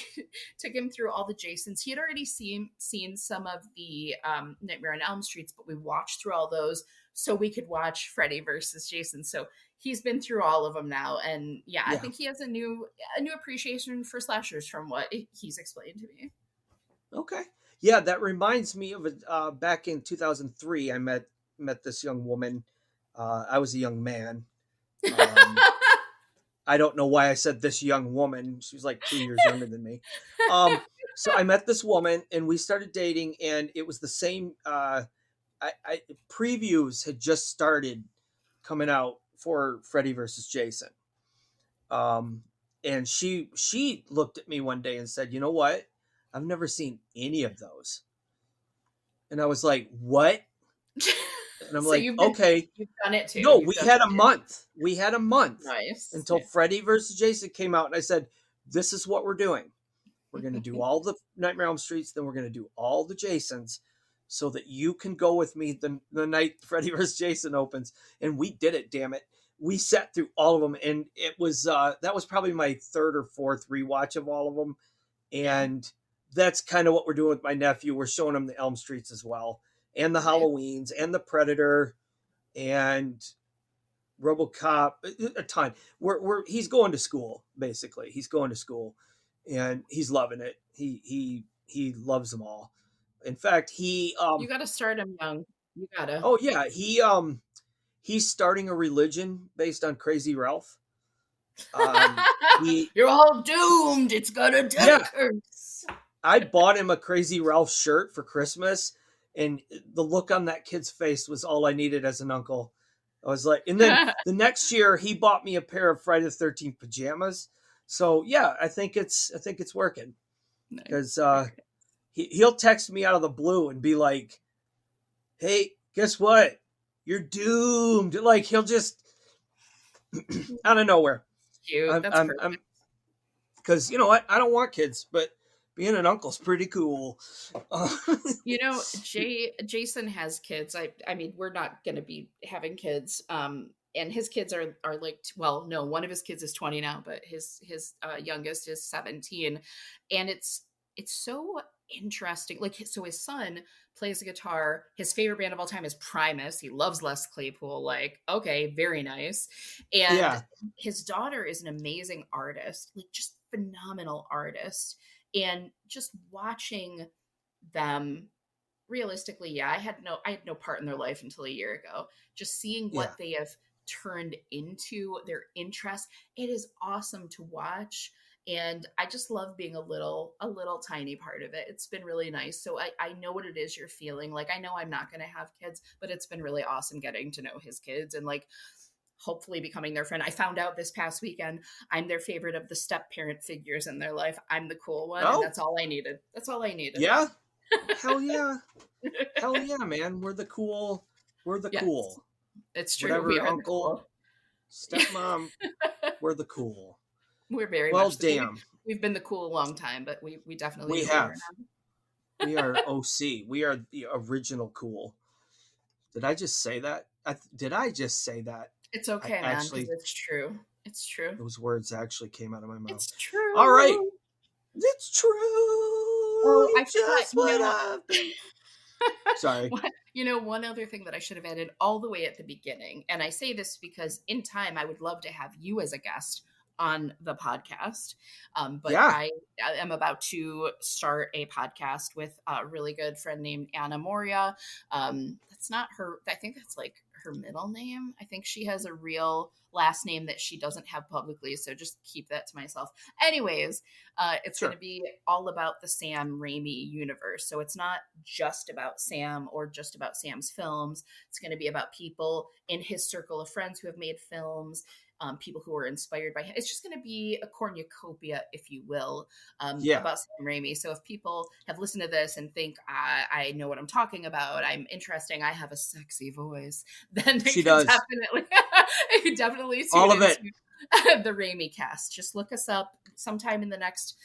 took him through all the Jasons. He had already seen some of the Nightmare on Elm Streets, but we watched through all those so we could watch Freddy versus Jason. So he's been through all of them now. And I think he has a new appreciation for slashers from what he's explained to me. Okay. Yeah, that reminds me of back in 2003, I met this young woman. I was a young man. I don't know why I said this young woman. She was like 2 years younger than me. So I met this woman and we started dating, and it was the same. Previews had just started coming out for Freddy versus Jason. And she looked at me one day and said, "You know what? I've never seen any of those." And I was like, "What?" And I'm like, "Okay." You've done it too. No, we had a month. We had a month. Nice. Until Freddy versus Jason came out. And I said, "This is what we're doing. We're going to do all the Nightmare on Elm Streets. Then we're going to do all the Jasons so that you can go with me the night Freddy versus Jason opens." And we did it, damn it. We sat through all of them. And it was, that was probably my third or fourth rewatch of all of them. And that's kind of what we're doing with my nephew. We're showing him the Elm Streets as well, and the Halloweens, and the Predator, and RoboCop, a ton. He's going to school, basically. He's going to school, and he's loving it. He loves them all. In fact, you got to start him young. You gotta. Oh yeah, he's starting a religion based on Crazy Ralph. You're all doomed. It's gonna curse. I bought him a Crazy Ralph shirt for Christmas, and the look on that kid's face was all I needed as an uncle. I was like, and then the next year he bought me a pair of Friday the 13th pajamas. So yeah, I think it's working, because he'll text me out of the blue and be like, "Hey, guess what? You're doomed." Like, he'll just out of nowhere. Cute. That's perfect. Because you know what? I don't want kids, but being an uncle's pretty cool. You know, Jason has kids. I mean, we're not going to be having kids. And his kids are like, well, no, one of his kids is 20 now, but his youngest is 17. And it's so interesting. Like, so his son plays the guitar. His favorite band of all time is Primus. He loves Les Claypool. Like, okay, very nice. And his daughter is an amazing artist, like just phenomenal artist. And just watching them, realistically, I had no part in their life until a year ago. Just seeing what they have turned into, their interest, it is awesome to watch. And I just love being a little tiny part of it. It's been really nice. So I know what it is you're feeling. Like, I know I'm not going to have kids, but it's been really awesome getting to know his kids and like hopefully becoming their friend. I found out this past weekend I'm their favorite of the step-parent figures in their life. I'm the cool one, and that's all I needed. Yeah. Hell yeah. Hell yeah, man. We're the cool. Cool. It's true. Whatever, we are uncle, cool. stepmom, we're the cool. We're very well, much damn. We've been the cool a long time, but we definitely have. We are OC. We are the original cool. Did I just say that? It's okay, man, because it's true. It's true. Those words actually came out of my mouth. It's true. All right. It's true. Oh, I forgot. Sorry. One other thing that I should have added all the way at the beginning, and I say this because in time I would love to have you as a guest on the podcast. But I am about to start a podcast with a really good friend named Anna Moria. That's not her. I think that's like her middle name. I think she has a real last name that she doesn't have publicly. So just keep that to myself. Anyways, it's going to be all about the Sam Raimi universe. So it's not just about Sam or just about Sam's films. It's going to be about people in his circle of friends who have made films. people who are inspired by him. It's just going to be a cornucopia, if you will, about Sam Raimi. So if people have listened to this and think I know what I'm talking about, I'm interesting, I have a sexy voice, then she does definitely tune all of it. The Raimi cast. Just look us up sometime in the next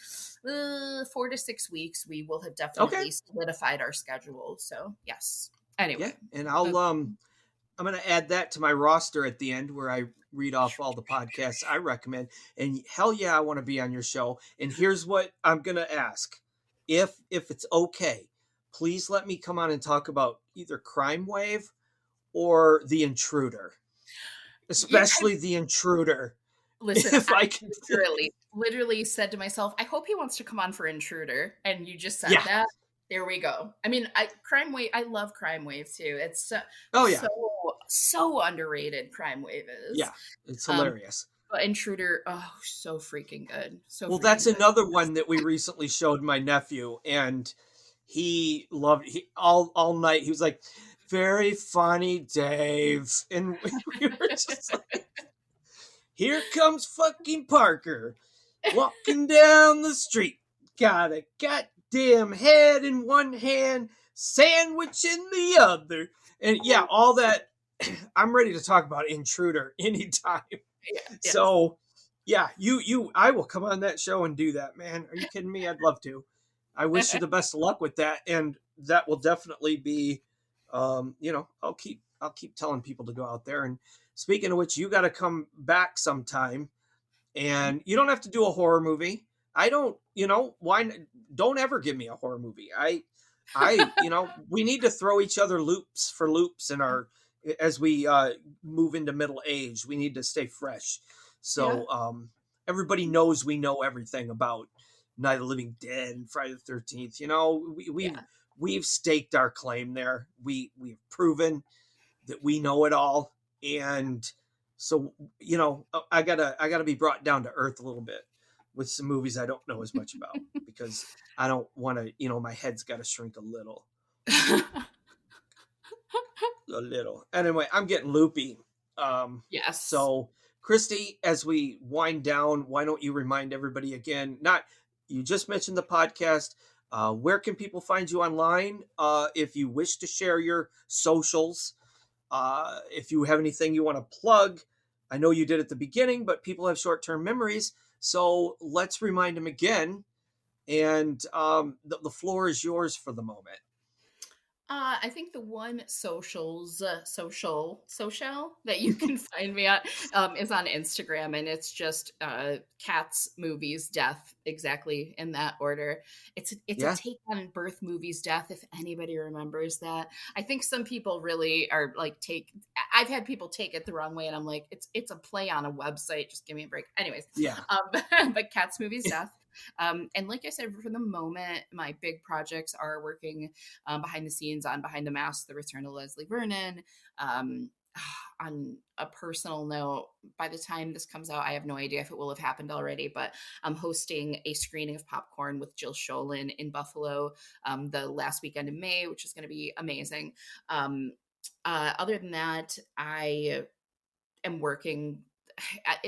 4 to 6 weeks. We will have definitely solidified our schedule. So yes. Anyway, and I'm going to add that to my roster at the end where I read off all the podcasts I recommend. And hell yeah, I want to be on your show. And here's what I'm going to ask: if it's okay, please let me come on and talk about either Crime Wave or The Intruder, especially The Intruder. Listen, if I can literally said to myself, I hope he wants to come on for Intruder. And you just said that. There we go. I mean, Crime Wave, I love Crime Wave too. It's so underrated. Crime Wave is. Yeah, it's hilarious. But Intruder, so freaking good. That's another one that we recently showed my nephew, and he loved all night. He was like, "Very funny, Dave," and we were just like, "Here comes fucking Parker walking down the street, got a goddamn head in one hand, sandwich in the other," and all that. I'm ready to talk about Intruder anytime. So I will come on that show and do that, man. Are you kidding me? I'd love to. I wish you the best of luck with that, and that will definitely be I'll keep telling people to go out there. And speaking of which, you got to come back sometime, and you don't have to do a horror movie. I don't, why don't ever give me a horror movie. I we need to throw each other loops in our, as we move into middle age. We need to stay fresh. So everybody knows we know everything about Night of the Living Dead and Friday the 13th. We've staked our claim there. We've proven that we know it all. And so, I gotta be brought down to earth a little bit with some movies I don't know as much about, because I don't want to, my head's got to shrink a little. A little. Anyway, I'm getting loopy. Yes. So, Kristy, as we wind down, why don't you remind everybody again? You just mentioned the podcast. Where can people find you online? If you wish to share your socials, if you have anything you want to plug, I know you did at the beginning, but people have short-term memories. So let's remind them again. And the floor is yours for the moment. I think the one social that you can find me at is on Instagram, and it's just Cats Movies Death, exactly in that order. It's a take on Birth Movies Death, if anybody remembers that. I think some people really are like I've had people take it the wrong way, and I'm like, it's a play on a website. Just give me a break. Anyways, but Cats Movies Death. And like I said, for the moment, my big projects are working behind the scenes on Behind the Mask, The Return of Leslie Vernon. On a personal note, by the time this comes out, I have no idea if it will have happened already, but I'm hosting a screening of Popcorn with Jill Sholin in Buffalo the last weekend in May, which is going to be amazing. Other than that, I am working.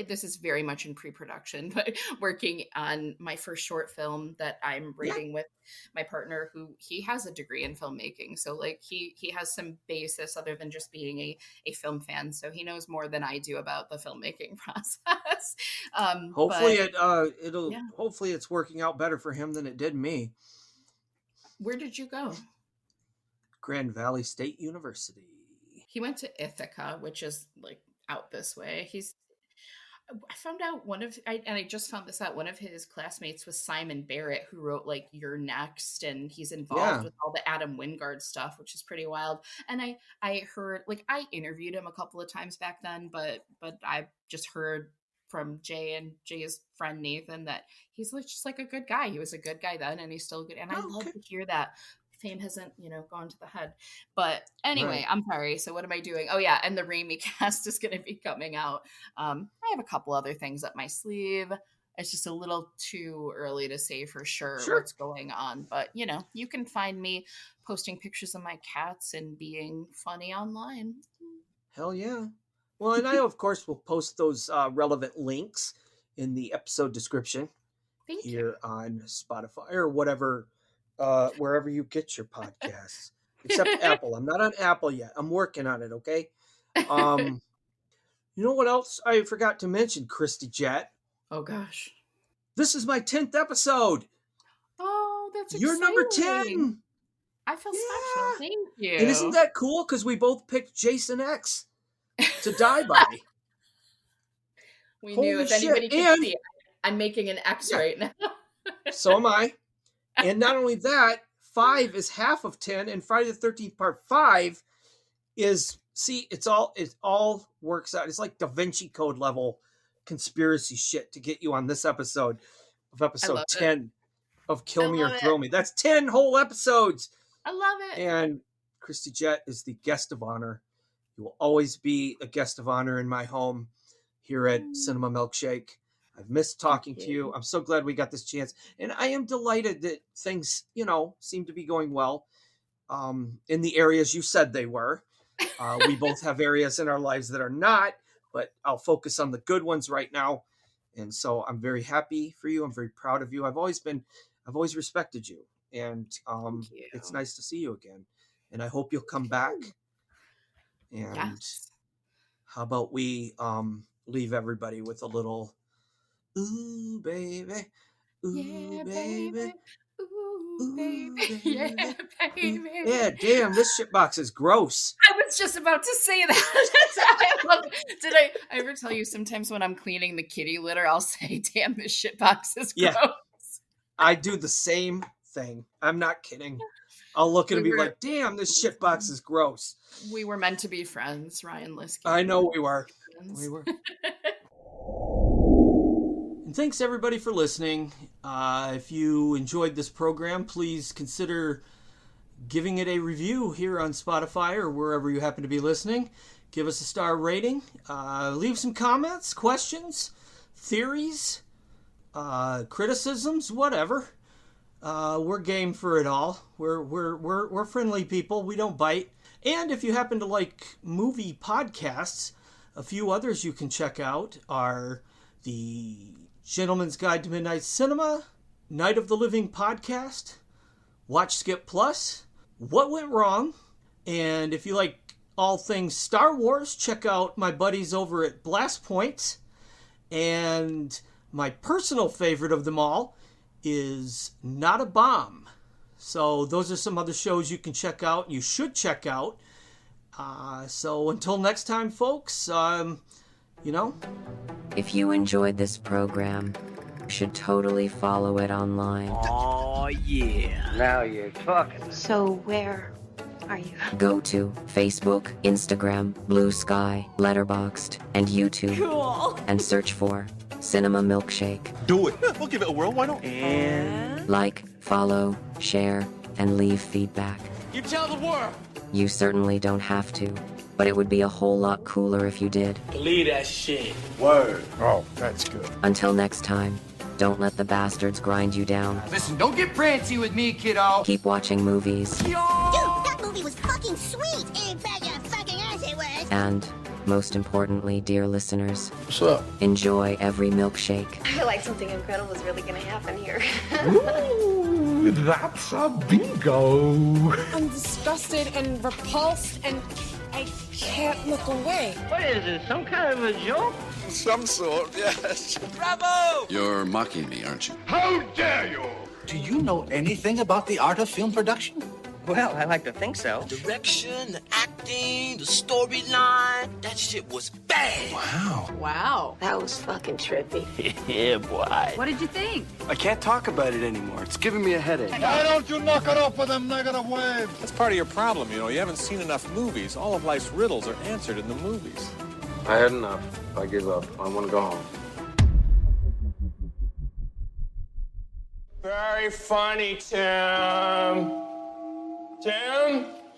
This is very much in pre-production, but working on my first short film that I'm writing with my partner, who he has a degree in filmmaking. So like he has some basis other than just being a film fan. So he knows more than I do about the filmmaking process. Hopefully hopefully it's working out better for him than it did me. Where did you go? Grand Valley State University. He went to Ithaca, which is like out this way. I found out I just found this out, one of his classmates was Simon Barrett, who wrote like You're Next, and he's involved with all the Adam Wingard stuff, which is pretty wild. And I heard, like, I interviewed him a couple of times back then, but I just heard from Jay and Jay's friend Nathan that he's like just like a good guy. He was a good guy then, and he's still good. And I love to hear that. Fame hasn't, gone to the head. But anyway, right. I'm sorry. So what am I doing? Oh yeah, and the Raimi cast is going to be coming out. I have a couple other things up my sleeve. It's just a little too early to say for sure what's going on. But you can find me posting pictures of my cats and being funny online. Hell yeah. Well, and I, of course, will post those relevant links in the episode description here on Spotify or whatever, wherever you get your podcasts, except Apple. I'm not on Apple yet. I'm working on it, okay? You know what else I forgot to mention, Kristy Jett? Oh, gosh. This is my 10th episode. Oh, that's exciting. You're number 10. I feel special. Thank you. And isn't that cool? Because we both picked Jason X to die by. We knew if anybody could see it, I'm making an X right now. So am I. And not only that, 5 is half of 10, and Friday the 13th Part 5 is, see, it all works out. It's like Da Vinci Code level conspiracy shit to get you on this episode of episode 10 of Kill Me or Thrill Me. That's 10 whole episodes. I love it. And Kristy Jett is the guest of honor. You will always be a guest of honor in my home here at Cinema Milkshake. I've missed talking to you. I'm so glad we got this chance. And I am delighted that things, seem to be going well in the areas you said they were. We both have areas in our lives that are not, but I'll focus on the good ones right now. And so I'm very happy for you. I'm very proud of you. I've always respected you. And it's nice to see you again. And I hope you'll come back. And how about we leave everybody with a little, ooh, baby. Ooh, yeah, baby. Ooh, baby. Yeah, baby. Yeah, damn, this shitbox is gross. I was just about to say that. I love it. Did I ever tell you sometimes when I'm cleaning the kitty litter, I'll say, damn, this shitbox is gross. Yeah, I do the same thing. I'm not kidding. I'll look at it and be like, damn, this shitbox is gross. We were meant to be friends, Ryan Liskey. I know we were. We were. And thanks everybody for listening. If you enjoyed this program, please consider giving it a review here on Spotify or wherever you happen to be listening. Give us a star rating. Leave some comments, questions, theories, criticisms, whatever. We're game for it all. We're friendly people. We don't bite. And if you happen to like movie podcasts, a few others you can check out are the Gentleman's Guide to Midnight Cinema, Night of the Living Podcast, Watch Skip Plus, What Went Wrong, and if you like all things Star Wars, check out my buddies over at Blast Point. And my personal favorite of them all is Not a Bomb. So those are some other shows you can check out. You should check out. So until next time, folks, If you enjoyed this program, you should totally follow it online. Oh, yeah. Now you're talking. So where are you? Go to Facebook, Instagram, Blue Sky, Letterboxd, and YouTube. Cool. And search for Cinema Milkshake. Do it. Yeah, we'll give it a whirl. Why not? And Like, follow, share, and leave feedback. You tell the world. You certainly don't have to, but it would be a whole lot cooler if you did. Believe that shit. word. Oh, that's good. Until next time, don't let the bastards grind you down. Listen, don't get prancy with me, kiddo. Keep watching movies. Dude, that movie was fucking sweet. And bet your fucking ass it was. And, most importantly, dear listeners, What's up? enjoy every milkshake. I feel like something incredible is really gonna happen here. Ooh, that's a bingo. I'm disgusted and repulsed, and I can't look away. What is it? Some kind of a joke? Some sort, yes. Bravo! You're mocking me, aren't you? How dare you? Do you know anything about the art of film production? Well, I like to think so. Direction, the acting, the storyline. That shit was bad. Wow. That was fucking trippy. Yeah, boy. What did you think? I can't talk about it anymore. It's giving me a headache. Why don't you knock it off with them negative waves? That's part of your problem, You haven't seen enough movies. All of life's riddles are answered in the movies. I had enough. I give up. I want to go home. Very funny, Tim. Tim?